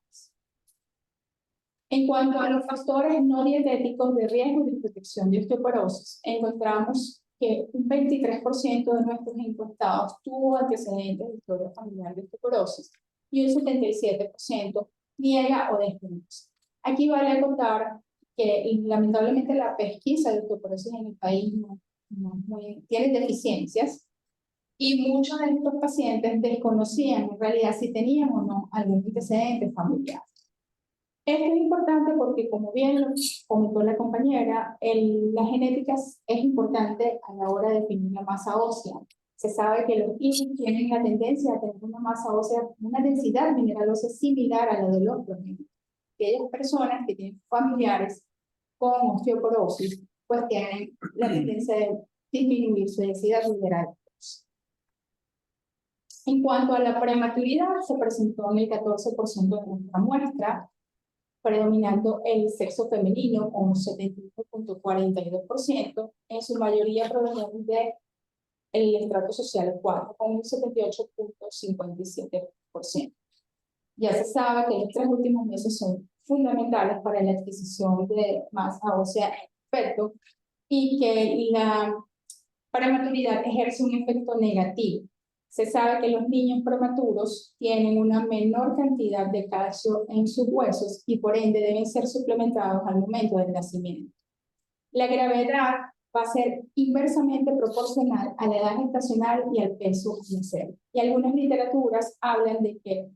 En cuanto a los factores no dietéticos de riesgo de protección de osteoporosis, encontramos que un 23% de nuestros encuestados tuvo antecedentes de historia familiar de osteoporosis y un 77% niega o desconoce. Aquí vale acotar que lamentablemente la pesquisa de osteoporosis en el país tiene deficiencias y muchos de estos pacientes desconocían en realidad si tenían o no algún antecedente familiar. Esto es importante porque, como bien lo comentó la compañera, la genética es importante a la hora de definir la masa ósea. Se sabe que los niños tienen la tendencia a tener una masa ósea, una densidad mineral ósea similar a la de los progenitor. Aquellas personas que tienen familiares con osteoporosis, pues tienen la tendencia de disminuir su densidad mineral. En cuanto a la prematuridad, se presentó en el 14% de nuestra muestra, predominando el sexo femenino con un 71.42%, en su mayoría proveniente del estrato social 4, con un 78.57%. Ya se sabe que los 3 últimos meses son fundamentales para la adquisición de masa ósea en efecto y que la prematuridad ejerce un efecto negativo. Se sabe que los niños prematuros tienen una menor cantidad de calcio en sus huesos y por ende deben ser suplementados al momento del nacimiento. La gravedad va a ser inversamente proporcional a la edad gestacional y al peso nacer. Y algunas literaturas hablan de que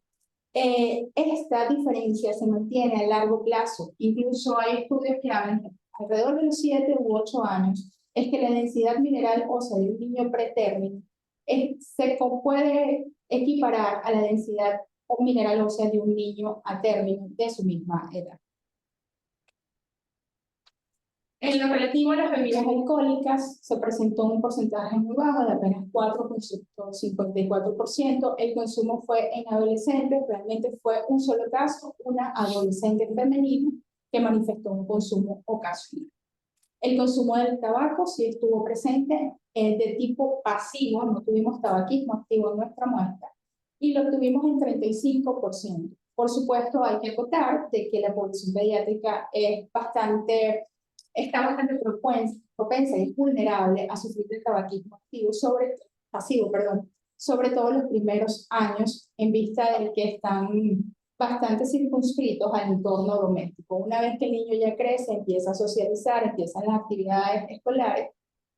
esta diferencia se mantiene a largo plazo. Incluso hay estudios que hablan que alrededor de los 7 u 8 años es que la densidad mineral ósea de un niño pretérmino se puede equiparar a la densidad mineral ósea de un niño a término de su misma edad. En lo relativo a las bebidas alcohólicas, se presentó un porcentaje muy bajo de apenas 4.54%. El consumo fue en adolescentes, realmente fue un solo caso, una adolescente femenina que manifestó un consumo ocasional. El consumo del tabaco sí estuvo presente, de tipo pasivo, no tuvimos tabaquismo activo en nuestra muestra, y lo tuvimos en 35%. Por supuesto, hay que acotar de que la población pediátrica está bastante propensa y vulnerable a sufrir del tabaquismo pasivo, sobre todo en los primeros años, en vista de que están bastante circunscritos al entorno doméstico. Una vez que el niño ya crece, empieza a socializar, empiezan las actividades escolares,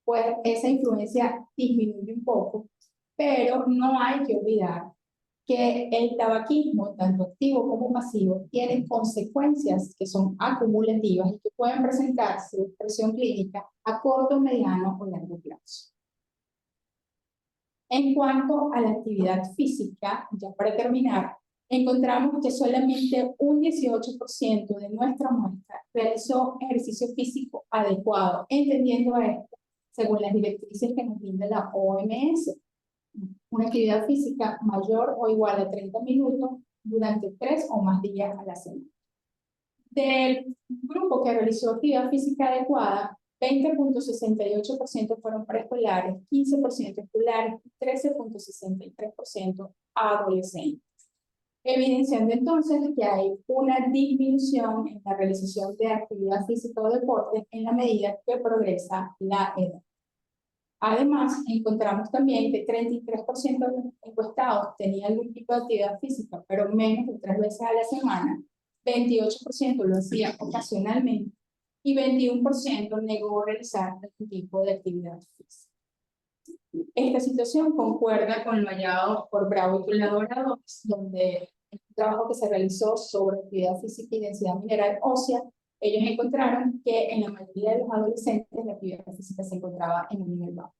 pues esa influencia disminuye un poco, pero no hay que olvidar que el tabaquismo, tanto activo como pasivo, tiene consecuencias que son acumulativas y que pueden presentarse de expresión clínica a corto, mediano o largo plazo. En cuanto a la actividad física, ya para terminar, encontramos que solamente un 18% de nuestra muestra realizó ejercicio físico adecuado, entendiendo esto según las directrices que nos brinda la OMS. Una actividad física mayor o igual a 30 minutos durante 3 o más días a la semana. Del grupo que realizó actividad física adecuada, 20.68% fueron preescolares, 15% escolares y 13.63% adolescentes. Evidenciando entonces que hay una disminución en la realización de actividad física o deporte en la medida que progresa la edad. Además, encontramos también que 33% de los encuestados tenían algún tipo de actividad física, pero menos de 3 veces a la semana, 28% lo hacía ocasionalmente y 21% negó realizar algún tipo de actividad física. Esta situación concuerda con lo hallado por Bravo y colaboradores, donde el trabajo que se realizó sobre actividad física y densidad mineral ósea, ellos encontraron que en la mayoría de los adolescentes la actividad física se encontraba en un nivel bajo.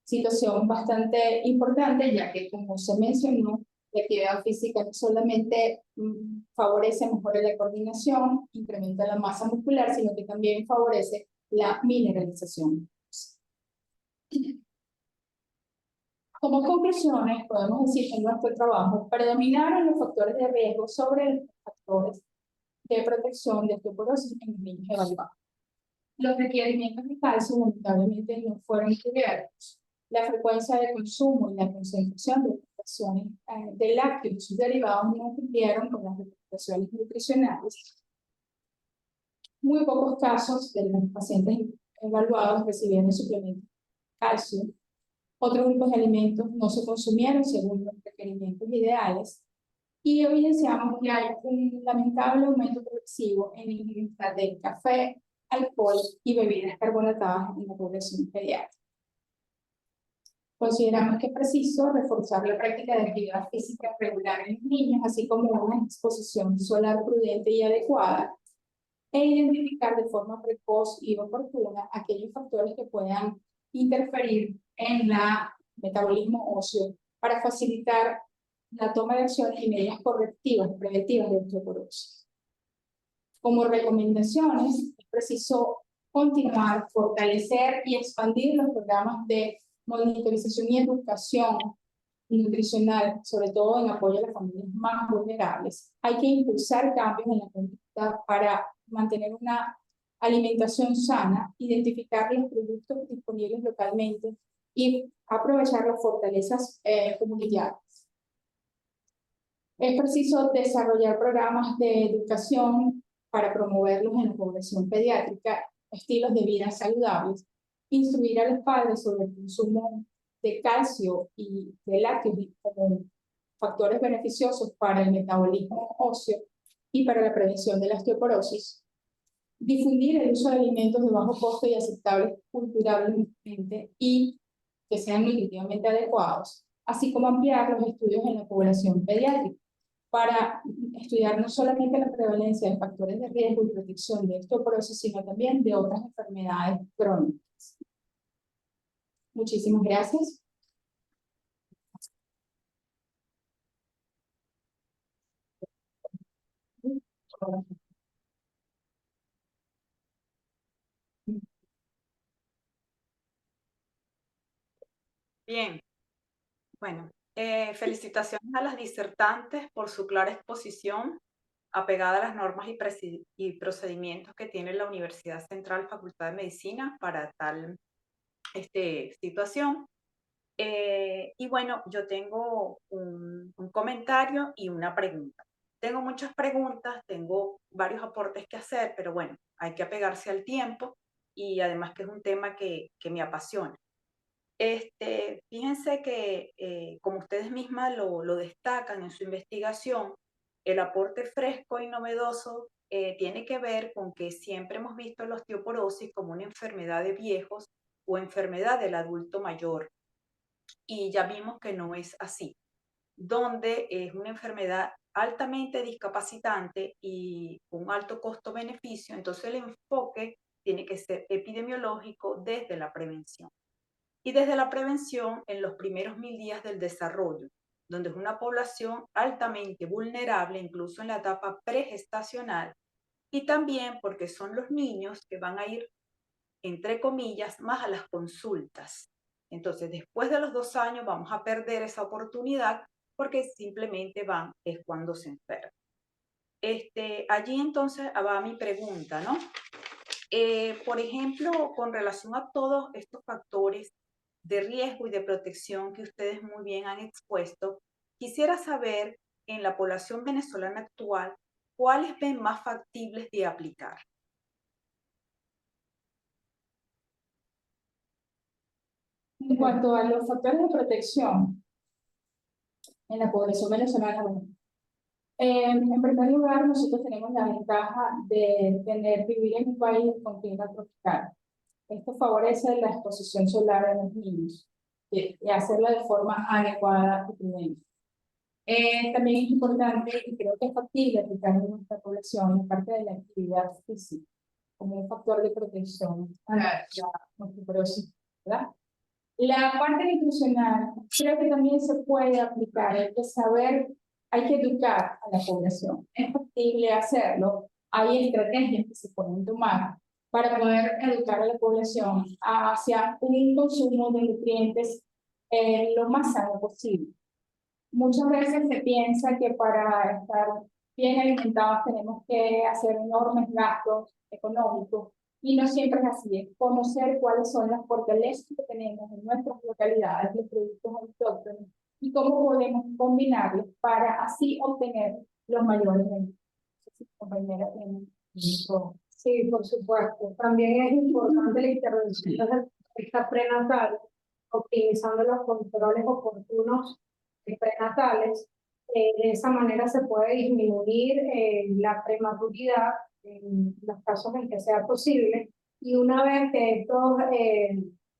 Situación bastante importante, ya que, como se mencionó, La actividad física no solamente favorece, mejora la coordinación, incrementa la masa muscular, sino que también favorece la mineralización. Como conclusiones, podemos decir que en nuestro trabajo predominaron los factores de riesgo sobre los factores de protección de osteoporosis en los niños evaluados. Los requerimientos de calcio lamentablemente no fueron cubiertos. La frecuencia de consumo y la concentración de prestaciones de lácteos y sus derivados no cumplieron con las recomendaciones nutricionales. Muy pocos casos de los pacientes evaluados recibieron suplementos de calcio. Otros grupos de alimentos no se consumieron según los requerimientos ideales. Y evidenciamos que hay un lamentable aumento progresivo en la ingesta de café, alcohol y bebidas carbonatadas en la población pediátrica. Consideramos que es preciso reforzar la práctica de actividad física regular en los niños, así como una exposición solar prudente y adecuada, e identificar de forma precoz y oportuna aquellos factores que puedan interferir en el metabolismo óseo para facilitar la toma de acciones y medidas correctivas, preventivas de osteoporosis. Como recomendaciones, es preciso continuar, fortalecer y expandir los programas de monitorización y educación nutricional, sobre todo en apoyo a las familias más vulnerables. Hay que impulsar cambios en la conducta para mantener una alimentación sana, identificar los productos disponibles localmente y aprovechar las fortalezas comunitarias. Es preciso desarrollar programas de educación para promoverlos en la población pediátrica, estilos de vida saludables, instruir a los padres sobre el consumo de calcio y de lácteos como factores beneficiosos para el metabolismo óseo y para la prevención de la osteoporosis, difundir el uso de alimentos de bajo costo y aceptables culturalmente y que sean nutritivamente adecuados, así como ampliar los estudios en la población pediátrica para estudiar no solamente la prevalencia de factores de riesgo y protección de osteoporosis, sino también de otras enfermedades crónicas. Muchísimas gracias. Bien, bueno, felicitaciones a las disertantes por su clara exposición apegada a las normas y procedimientos que tiene la Universidad Central Facultad de Medicina para tal situación. Y bueno, yo tengo un comentario y una pregunta. Tengo muchas preguntas, tengo varios aportes que hacer, pero bueno, hay que apegarse al tiempo y además que es un tema que me apasiona. Fíjense que, como ustedes mismas lo destacan en su investigación, el aporte fresco y novedoso tiene que ver con que siempre hemos visto la osteoporosis como una enfermedad de viejos o enfermedad del adulto mayor. Y ya vimos que no es así, donde es una enfermedad altamente discapacitante y un alto costo-beneficio, entonces el enfoque tiene que ser epidemiológico desde la prevención. Y desde la prevención en los primeros 1000 días del desarrollo, donde es una población altamente vulnerable, incluso en la etapa pregestacional, y también porque son los niños que van a ir, entre comillas, más a las consultas. Entonces, después de los 2 años vamos a perder esa oportunidad porque simplemente es cuando se enferman. Allí entonces va mi pregunta, ¿no? Por ejemplo, con relación a todos estos factores de riesgo y de protección que ustedes muy bien han expuesto, quisiera saber en la población venezolana actual, ¿cuáles ven más factibles de aplicar? En cuanto a los factores de protección en la población venezolana, bueno, en primer lugar, nosotros tenemos la ventaja de vivir en un país con clima tropical. Esto favorece la exposición solar de los niños y hacerla de forma adecuada y prudente. También es importante y creo que es factible aplicar en nuestra población la parte de la actividad física como un factor de protección a la osteoporosis, ¿verdad? La parte nutricional creo que también se puede aplicar, hay que saber, hay que educar a la población. Es factible hacerlo, hay estrategias que se pueden tomar para poder educar a la población hacia un consumo de nutrientes lo más sano posible. Muchas veces se piensa que para estar bien alimentados tenemos que hacer enormes gastos económicos y no siempre es así. Es conocer cuáles son las fortalezas que tenemos en nuestras localidades, los productos autóctonos y cómo podemos combinarlos para así obtener los mayores beneficios. Compañera, Sí, por supuesto. También es importante la intervención de esta prenatal, optimizando los controles oportunos prenatales. De esa manera se puede disminuir la prematuridad en los casos en que sea posible. Y una vez que estos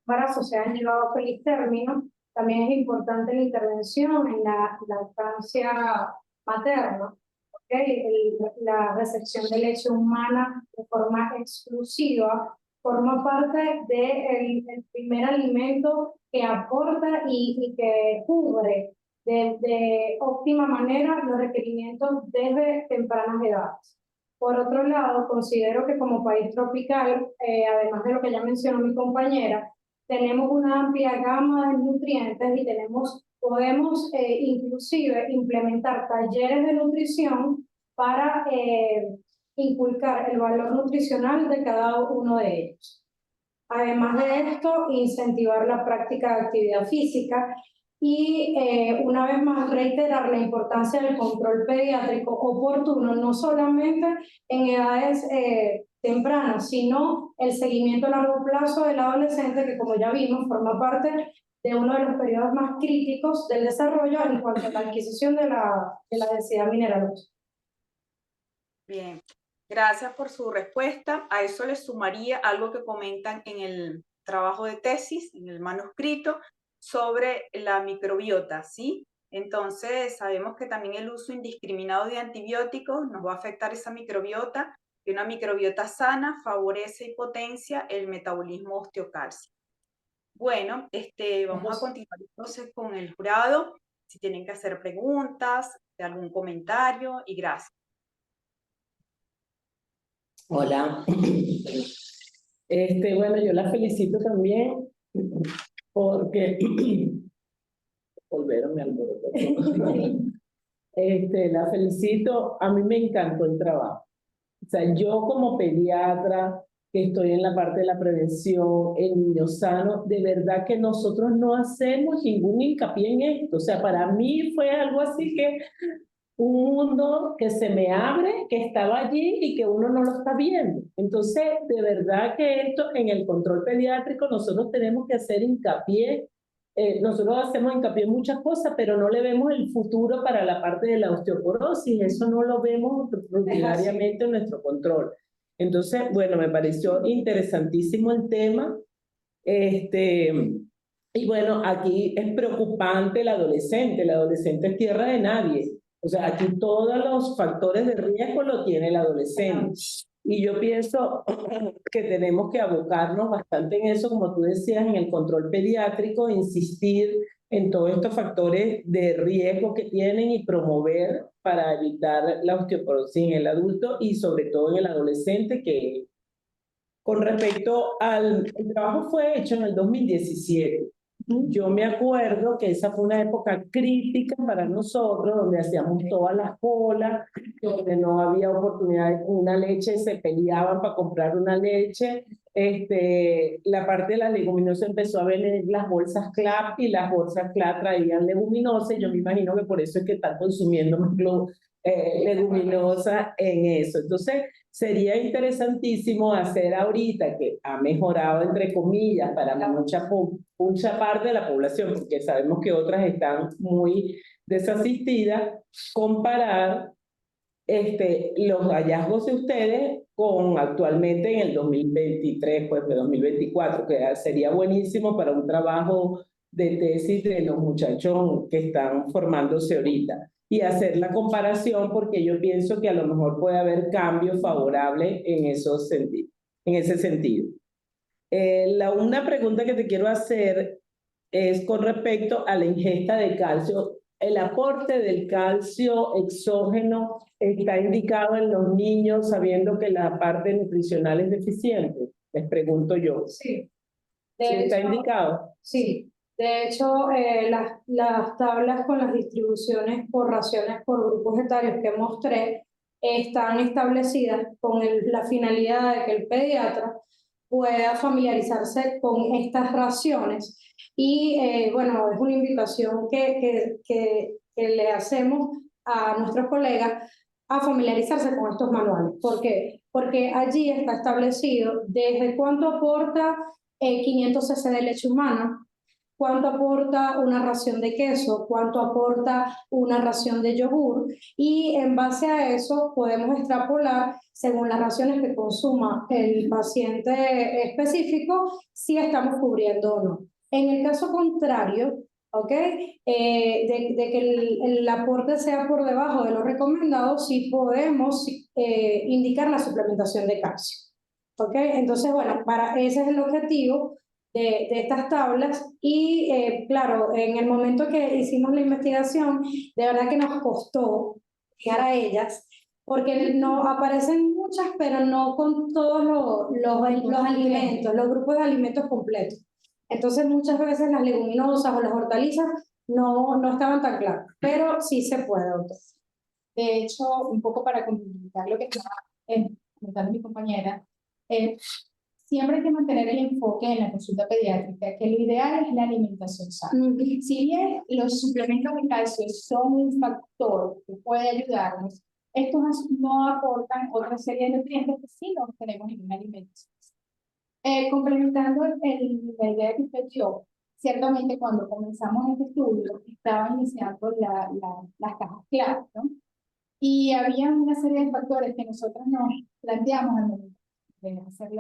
embarazos se han llevado a feliz término, también es importante la intervención en la lactancia materna. La recepción de leche humana de forma exclusiva forma parte del primer alimento que aporta y que cubre de óptima manera los requerimientos desde tempranas edades. Por otro lado, considero que como país tropical, además de lo que ya mencionó mi compañera, tenemos una amplia gama de nutrientes y podemos inclusive implementar talleres de nutrición para inculcar el valor nutricional de cada uno de ellos. Además de esto, incentivar la práctica de actividad física y una vez más reiterar la importancia del control pediátrico oportuno, no solamente en edades tempranas, sino el seguimiento a largo plazo del adolescente, que como ya vimos forma parte de uno de los periodos más críticos del desarrollo en cuanto a la adquisición de la densidad mineral. Bien, gracias por su respuesta. A eso le sumaría algo que comentan en el trabajo de tesis, en el manuscrito, sobre la microbiota, ¿sí? Entonces, sabemos que también el uso indiscriminado de antibióticos nos va a afectar esa microbiota, y una microbiota sana favorece y potencia el metabolismo osteocálcico. Bueno, vamos a continuar entonces con el jurado, si tienen que hacer preguntas, algún comentario, y gracias. Hola. Bueno, yo la felicito también porque volverme al la felicito, a mí me encantó el trabajo. O sea, yo como pediatra que estoy en la parte de la prevención, en niños sanos, de verdad que nosotros no hacemos ningún hincapié en esto. O sea, para mí fue algo así que un mundo que se me abre, que estaba allí y que uno no lo está viendo. Entonces, de verdad que esto en el control pediátrico nosotros tenemos que hacer hincapié. Nosotros hacemos hincapié en muchas cosas, pero no le vemos el futuro para la parte de la osteoporosis. Eso no lo vemos rutinariamente en nuestro control. Entonces, bueno, me pareció interesantísimo el tema. Y bueno, aquí es preocupante el adolescente. El adolescente es tierra de nadie. O sea, aquí todos los factores de riesgo lo tiene el adolescente. Y yo pienso que tenemos que abocarnos bastante en eso, como tú decías, en el control pediátrico, insistir en todos estos factores de riesgo que tienen y promover para evitar la osteoporosis en el adulto y sobre todo en el adolescente, que con respecto al el trabajo fue hecho en el 2017. Yo me acuerdo que esa fue una época crítica para nosotros, donde hacíamos todas las colas, donde no había oportunidad de una leche, se peleaban para comprar una leche. La parte de la leguminosa empezó a vender las bolsas CLAP y las bolsas CLAP traían leguminosa. Yo me imagino que por eso es que están consumiendo más leguminosa en eso. Entonces, sería interesantísimo hacer ahorita, que ha mejorado entre comillas para mucha parte de la población, porque sabemos que otras están muy desasistidas, comparar los hallazgos de ustedes con actualmente en el 2023, pues de 2024, que sería buenísimo para un trabajo de tesis de los muchachos que están formándose ahorita. Y hacer la comparación, porque yo pienso que a lo mejor puede haber cambios favorables en ese sentido. Una pregunta que te quiero hacer es con respecto a la ingesta de calcio. El aporte del calcio exógeno está indicado en los niños sabiendo que la parte nutricional es deficiente. Les pregunto yo. Sí. ¿Sí está indicado? Sí. De hecho, las tablas con las distribuciones por raciones por grupos etarios que mostré están establecidas con la finalidad de que el pediatra pueda familiarizarse con estas raciones. Y bueno, es una invitación que le hacemos a nuestros colegas a familiarizarse con estos manuales. ¿Por qué? Porque allí está establecido desde cuánto aporta 500 cc de leche humana, cuánto aporta una ración de queso, cuánto aporta una ración de yogur, y en base a eso podemos extrapolar, según las raciones que consuma el paciente específico, si estamos cubriendo o no. En el caso contrario, ¿ok? De que el aporte sea por debajo de lo recomendado, sí podemos indicar la suplementación de calcio. ¿Ok? Entonces, bueno, ese es el objetivo de estas tablas. Y claro, en el momento que hicimos la investigación, de verdad que nos costó llegar a ellas, porque no aparecen muchas, pero no con todos los alimentos, los grupos de alimentos completos. Entonces, muchas veces las leguminosas o las hortalizas no estaban tan claras, pero sí se puede, doctor. De hecho, un poco para complementar lo que estaba comentando mi compañera, siempre hay que mantener el enfoque en la consulta pediátrica, que lo ideal es la alimentación sana. Si bien los suplementos de calcio son un factor que puede ayudarnos, estos no aportan otra serie de nutrientes que sí no tenemos en una alimentación. Complementando la idea que usted dio, ciertamente cuando comenzamos este estudio estaba iniciando las cajas claras, ¿no? Y había una serie de factores que nosotros nos planteamos al momento de hacer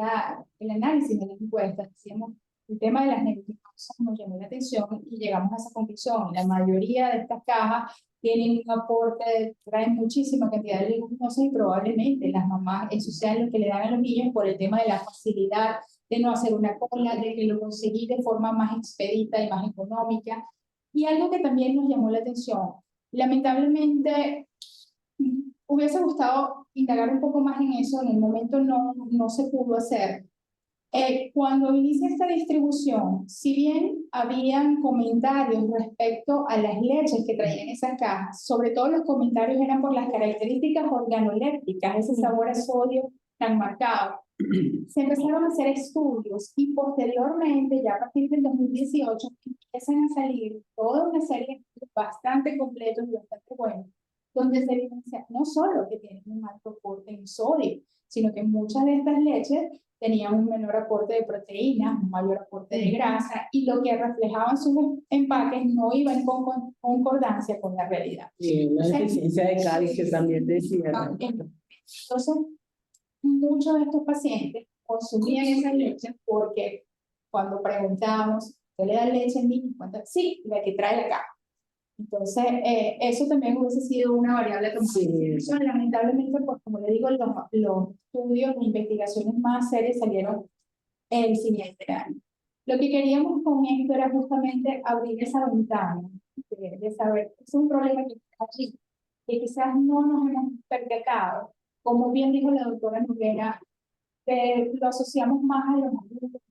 el análisis de las encuestas. Decíamos, el tema de las negligencias nos llamó la atención y llegamos a esa conclusión. La mayoría de estas cajas tienen un aporte, traen muchísima cantidad de leguminosas y probablemente las mamás, eso sea lo que le dan a los niños por el tema de la facilidad de no hacer una cola, de que lo conseguí de forma más expedita y más económica. Y algo que también nos llamó la atención, lamentablemente, hubiese gustado indagar un poco más en eso, en el momento no se pudo hacer. Cuando inicia esta distribución, si bien habían comentarios respecto a las leches que traían esas cajas, sobre todo los comentarios eran por las características organolépticas, ese sabor a sodio tan marcado. Se empezaron a hacer estudios y posteriormente, ya a partir del 2018, empiezan a salir toda una serie de estudios bastante completos y bastante buenos, donde se evidencia no solo que tienen un alto aporte en sodio, sino que muchas de estas leches tenían un menor aporte de proteínas, un mayor aporte de grasa, y lo que reflejaban sus empaques no iba en concordancia con la realidad. Y una deficiencia de calcio también decía. Entonces, muchos de estos pacientes consumían esa leche porque cuando preguntábamos, ¿usted le da leche al niño? Sí, la que trae la caja. Entonces, eso también hubiese sido una variable que lamentablemente, pues como le digo, los estudios, las investigaciones más serias salieron el siguiente año. Lo que queríamos con esto era justamente abrir esa ventana de saber, es un problema que está allí, que quizás no nos hemos percatado. Como bien dijo la doctora Noguera, lo asociamos más a los adultos,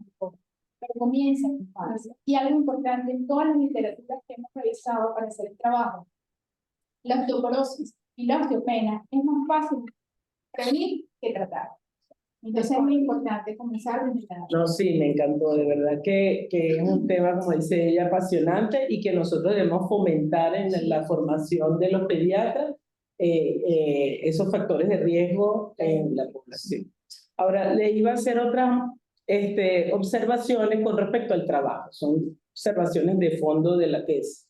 pero comienza en infancia. Y algo importante en todas las literaturas que hemos revisado para hacer el trabajo, la osteoporosis y la osteopenia es más fácil prevenir que tratar. Entonces es muy importante comenzar desde la edad. No, sí, me encantó, de verdad que es un tema, como dice ella, apasionante y que nosotros debemos fomentar en la formación de los pediatras esos factores de riesgo en la población. Ahora, le iba a hacer otras observaciones con respecto al trabajo. Son observaciones de fondo de la tesis.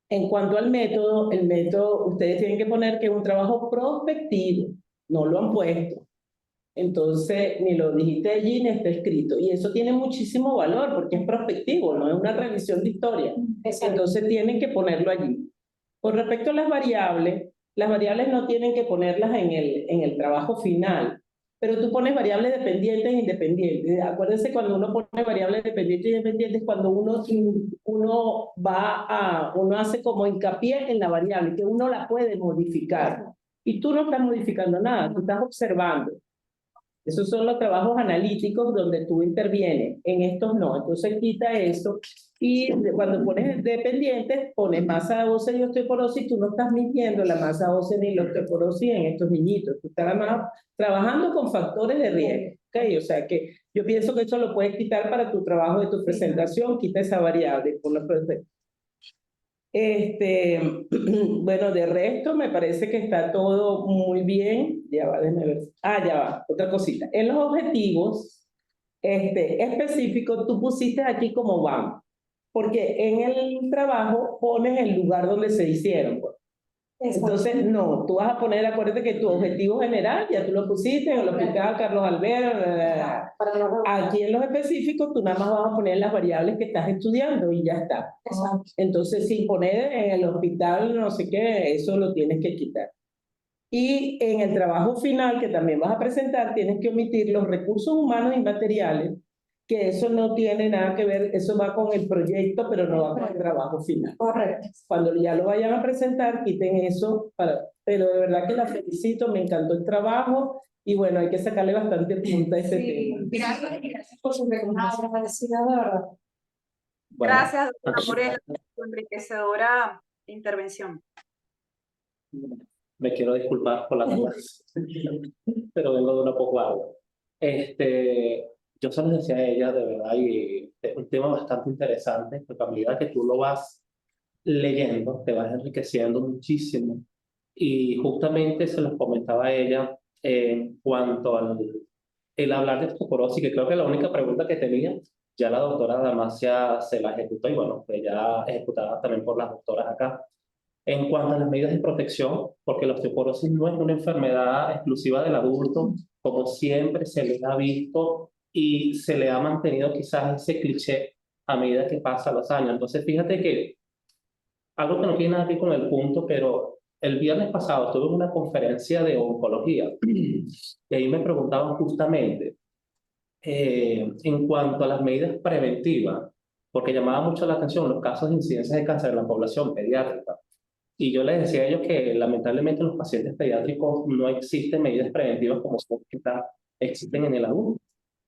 En cuanto al método, el método, ustedes tienen que poner que es un trabajo prospectivo. No lo han puesto. Entonces, ni lo dijiste allí ni está escrito. Y eso tiene muchísimo valor porque es prospectivo, no es una revisión de historia. Entonces, tienen que ponerlo allí. Con respecto a las variables no tienen que ponerlas en el trabajo final, pero tú pones variables dependientes e independientes. Acuérdense, cuando uno pone variables dependientes e independientes, cuando uno hace como hincapié en la variable, que uno la puede modificar. Y tú no estás modificando nada, tú estás observando. Esos son los trabajos analíticos donde tú intervienes, en estos no. Entonces quita eso y cuando pones dependientes, pones masa ósea y osteoporosis, tú no estás midiendo la masa ósea ni la osteoporosis en estos niñitos. Tú estás además trabajando con factores de riesgo. ¿Okay? O sea que yo pienso que eso lo puedes quitar para tu trabajo de tu presentación, quita esa variable. Por lo perfecto. Bueno, de resto me parece que está todo muy bien. Ya va, déjame ver. Ya va, otra cosita. En los objetivos específicos, tú pusiste aquí como van, porque en el trabajo pones el lugar donde se hicieron. Pues. Entonces, no, tú vas a poner, acuérdate que tu objetivo general, ya tú lo pusiste en el hospital Carlos Alberto. Aquí en los específicos, tú nada más vas a poner las variables que estás estudiando y ya está. Entonces, sin poner en el hospital no sé qué, eso lo tienes que quitar. Y en el trabajo final, que también vas a presentar, tienes que omitir los recursos humanos y materiales, que eso no tiene nada que ver, eso va con el proyecto, pero no va con el trabajo final. Correcto. Cuando ya lo vayan a presentar, quiten eso, pero de verdad que la felicito, me encantó el trabajo, y bueno, hay que sacarle bastante punta a ese tema. Gracias por su recomendación. Agradecida, de verdad. Bueno, Gracias, doctora Moreno, por su enriquecedora intervención. me quiero disculpar por la tardanza, pero vengo de una poco agua. Yo se lo decía a ella, de verdad, y es un tema bastante interesante, porque a medida que tú lo vas leyendo, te vas enriqueciendo muchísimo. Y justamente se los comentaba a ella en cuanto al el hablar de osteoporosis, que creo que la única pregunta que tenía, ya la doctora Damasia se la ejecutó, y bueno, fue ya ejecutada también por las doctoras acá. En cuanto a las medidas de protección, porque la osteoporosis no es una enfermedad exclusiva del adulto, como siempre se le ha visto y se le ha mantenido quizás ese cliché a medida que pasan los años. Entonces, fíjate que algo que no tiene nada que ver con el punto, pero el viernes pasado estuve en una conferencia de oncología y ahí me preguntaban justamente en cuanto a las medidas preventivas, porque llamaba mucho la atención los casos de incidencia de cáncer en la población pediátrica. Y yo les decía a ellos que lamentablemente en los pacientes pediátricos no existen medidas preventivas como existen en el adulto.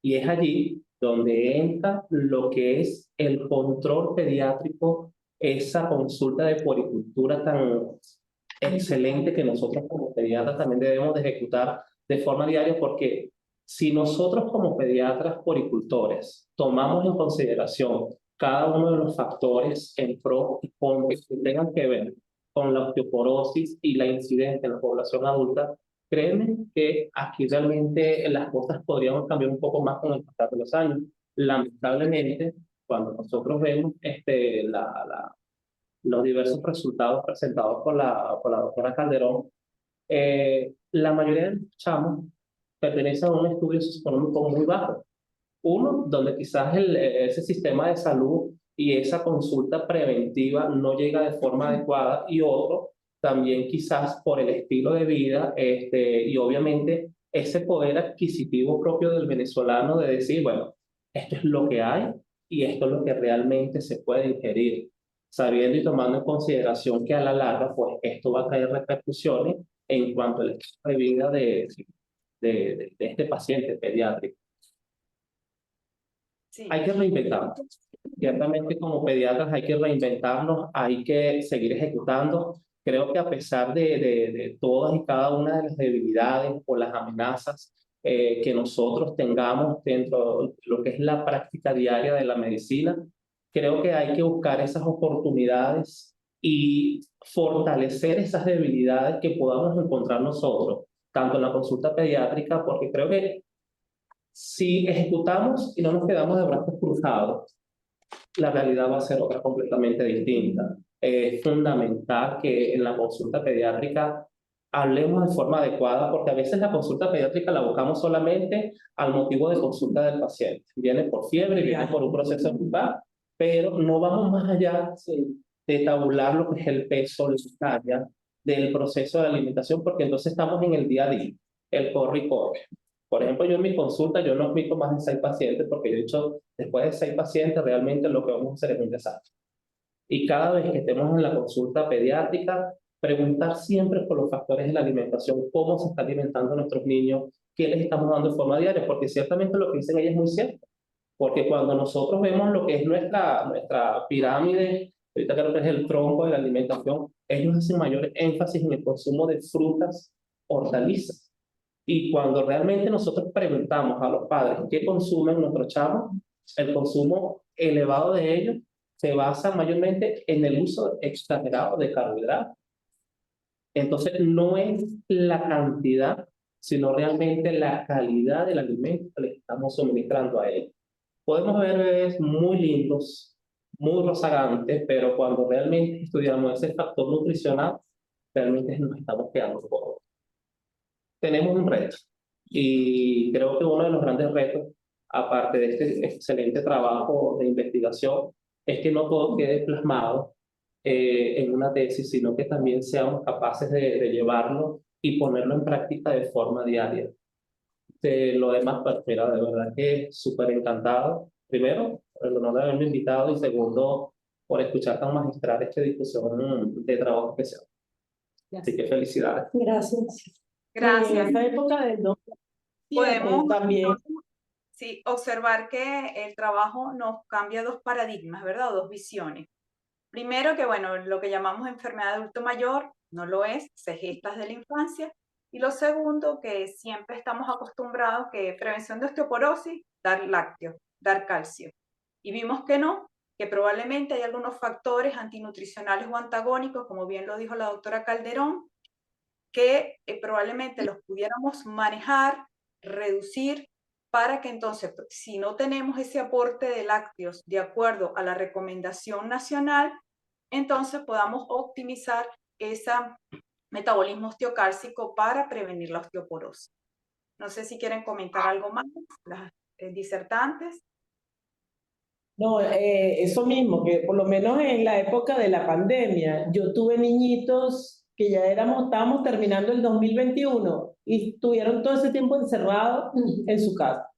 Y es allí donde entra lo que es el control pediátrico, esa consulta de puericultura tan excelente que nosotros como pediatras también debemos de ejecutar de forma diaria, porque si nosotros como pediatras puericultores tomamos en consideración cada uno de los factores en pro y con que tengan que ver con la osteoporosis y la incidencia en la población adulta, créeme que aquí realmente las cosas podrían cambiar un poco más con el pasar de los años. Lamentablemente, cuando nosotros vemos los diversos resultados presentados por la doctora Calderón, la mayoría de los chamos pertenecen a un estudio socioeconómico muy bajo. Uno, donde quizás ese sistema de salud y esa consulta preventiva no llega de forma adecuada, y otro, también quizás por el estilo de vida y obviamente ese poder adquisitivo propio del venezolano de decir, bueno, esto es lo que hay y esto es lo que realmente se puede ingerir, sabiendo y tomando en consideración que a la larga, pues esto va a traer repercusiones en cuanto al estilo de vida de este paciente pediátrico. Sí. Hay que reinventarnos. Ciertamente como pediatras hay que reinventarnos, hay que seguir ejecutando. Creo que a pesar de todas y cada una de las debilidades o las amenazas que nosotros tengamos dentro de lo que es la práctica diaria de la medicina, creo que hay que buscar esas oportunidades y fortalecer esas debilidades que podamos encontrar nosotros, tanto en la consulta pediátrica, porque creo que si ejecutamos y no nos quedamos de brazos cruzados, la realidad va a ser otra completamente distinta. Es fundamental que en la consulta pediátrica hablemos de forma adecuada, porque a veces la consulta pediátrica la buscamos solamente al motivo de consulta del paciente. Viene por fiebre, viene por un proceso gripal, pero no vamos más allá de tabular lo que es el peso, la talla del proceso de alimentación, porque entonces estamos en el día a día, el corre y corre. Por ejemplo, yo en mi consulta, yo no admito más de 6 pacientes porque yo he dicho, después de 6 pacientes, realmente lo que vamos a hacer es un desastre. Y cada vez que estemos en la consulta pediátrica, preguntar siempre por los factores de la alimentación, cómo se está alimentando nuestros niños, qué les estamos dando de forma diaria, porque ciertamente lo que dicen ellas es muy cierto. Porque cuando nosotros vemos lo que es nuestra pirámide, ahorita creo que es el tronco de la alimentación, ellos hacen mayor énfasis en el consumo de frutas, hortalizas. Y cuando realmente nosotros preguntamos a los padres qué consumen nuestros chavos, el consumo elevado de ellos se basa mayormente en el uso exagerado de carbohidratos. Entonces, no es la cantidad, sino realmente la calidad del alimento que le estamos suministrando a ellos. Podemos ver bebés muy lindos, muy rozagantes, pero cuando realmente estudiamos ese factor nutricional, realmente nos estamos quedando cortos. Tenemos un reto y creo que uno de los grandes retos, aparte de este excelente trabajo de investigación, es que no todo quede plasmado en una tesis, sino que también seamos capaces de llevarlo y ponerlo en práctica de forma diaria. De lo demás, pues mira, de verdad que súper encantado. Primero, por el honor de haberme invitado y segundo, por escuchar tan magistral esta discusión de trabajo especial. Así que felicidades. Gracias. Gracias. En esa época del 2007 Podemos también. entonces, sí, observar que el trabajo nos cambia dos paradigmas, ¿verdad? O dos visiones. Primero, que bueno, lo que llamamos enfermedad de adulto mayor no lo es, se gesta desde la infancia. Y lo segundo, que siempre estamos acostumbrados que prevención de osteoporosis, dar lácteos, dar calcio. Y vimos que no, que probablemente hay algunos factores antinutricionales o antagónicos, como bien lo dijo la doctora Calderón, que probablemente los pudiéramos manejar, reducir, para que entonces, si no tenemos ese aporte de lácteos de acuerdo a la recomendación nacional, entonces podamos optimizar ese metabolismo osteocálcico para prevenir la osteoporosis. No sé si quieren comentar algo más, las disertantes. No, eso mismo, que por lo menos en la época de la pandemia, yo tuve niñitos que ya estábamos terminando el 2021 y estuvieron todo ese tiempo encerrados en su casa.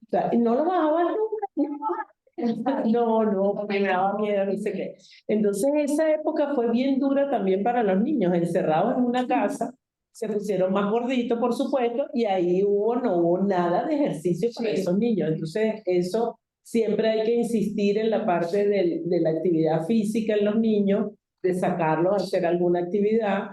O sea, y no lo bajaban nunca. No, porque me daba miedo, no sé qué. Entonces esa época fue bien dura también para los niños, encerrados en una casa, se pusieron más gorditos, por supuesto, y ahí no hubo nada de ejercicio para esos niños. Entonces eso siempre hay que insistir en la parte de la actividad física en los niños, de sacarlos a hacer alguna actividad,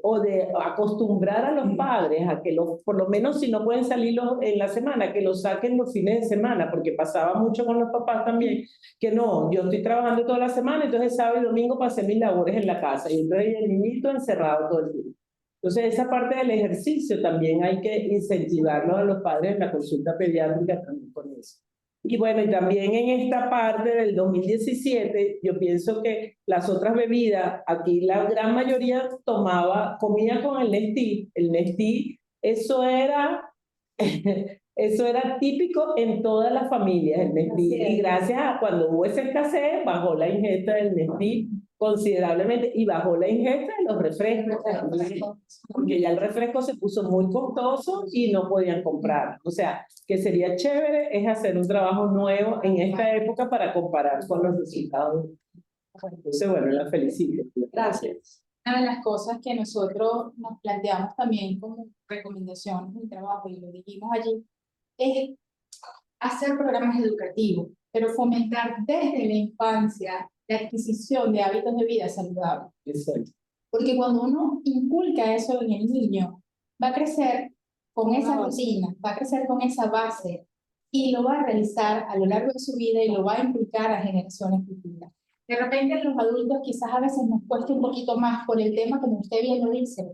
o de acostumbrar a los padres a que por lo menos si no pueden salir en la semana, que los saquen los fines de semana, porque pasaba mucho con los papás también, que no, yo estoy trabajando toda la semana, entonces sábado y domingo pasé mis labores en la casa, y entonces el niñito encerrado todo el día. Entonces esa parte del ejercicio también hay que incentivarlo a los padres en la consulta pediátrica también con eso. Y bueno, y también en esta parte del 2017, yo pienso que las otras bebidas, aquí la gran mayoría comía con el Nestí. El Nestí, eso era típico en todas las familias, el Nestí. Y gracias a cuando hubo esa escasez, bajó la ingesta del Nestí considerablemente y bajó la ingesta de los refrescos, porque ya el refresco se puso muy costoso y no podían comprar. O sea, que sería chévere es hacer un trabajo nuevo en esta época para comparar con los resultados. Entonces, bueno, la felicito. Gracias. Una de las cosas que nosotros nos planteamos también como recomendación en el trabajo, y lo dijimos allí, es hacer programas educativos, pero fomentar desde la infancia la adquisición de hábitos de vida saludables. Exacto. Porque cuando uno inculca eso en el niño, va a crecer con esa rutina, va a crecer con esa base y lo va a realizar a lo largo de su vida y lo va a inculcar a generaciones futuras. De repente a los adultos quizás a veces nos cuesta un poquito más por el tema, como usted bien lo dice,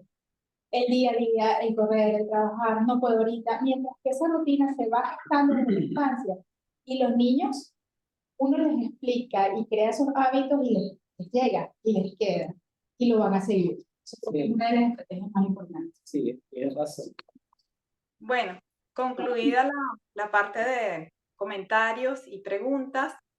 el día a día, el correr, el trabajar, no puedo ahorita, mientras que esa rutina se va gestando en la infancia y los niños, uno les explica y crea esos hábitos y les llega y les queda y lo van a seguir. Eso es una de las estrategias más importantes. Sí, tienes razón. Bueno, concluida la parte de comentarios y preguntas,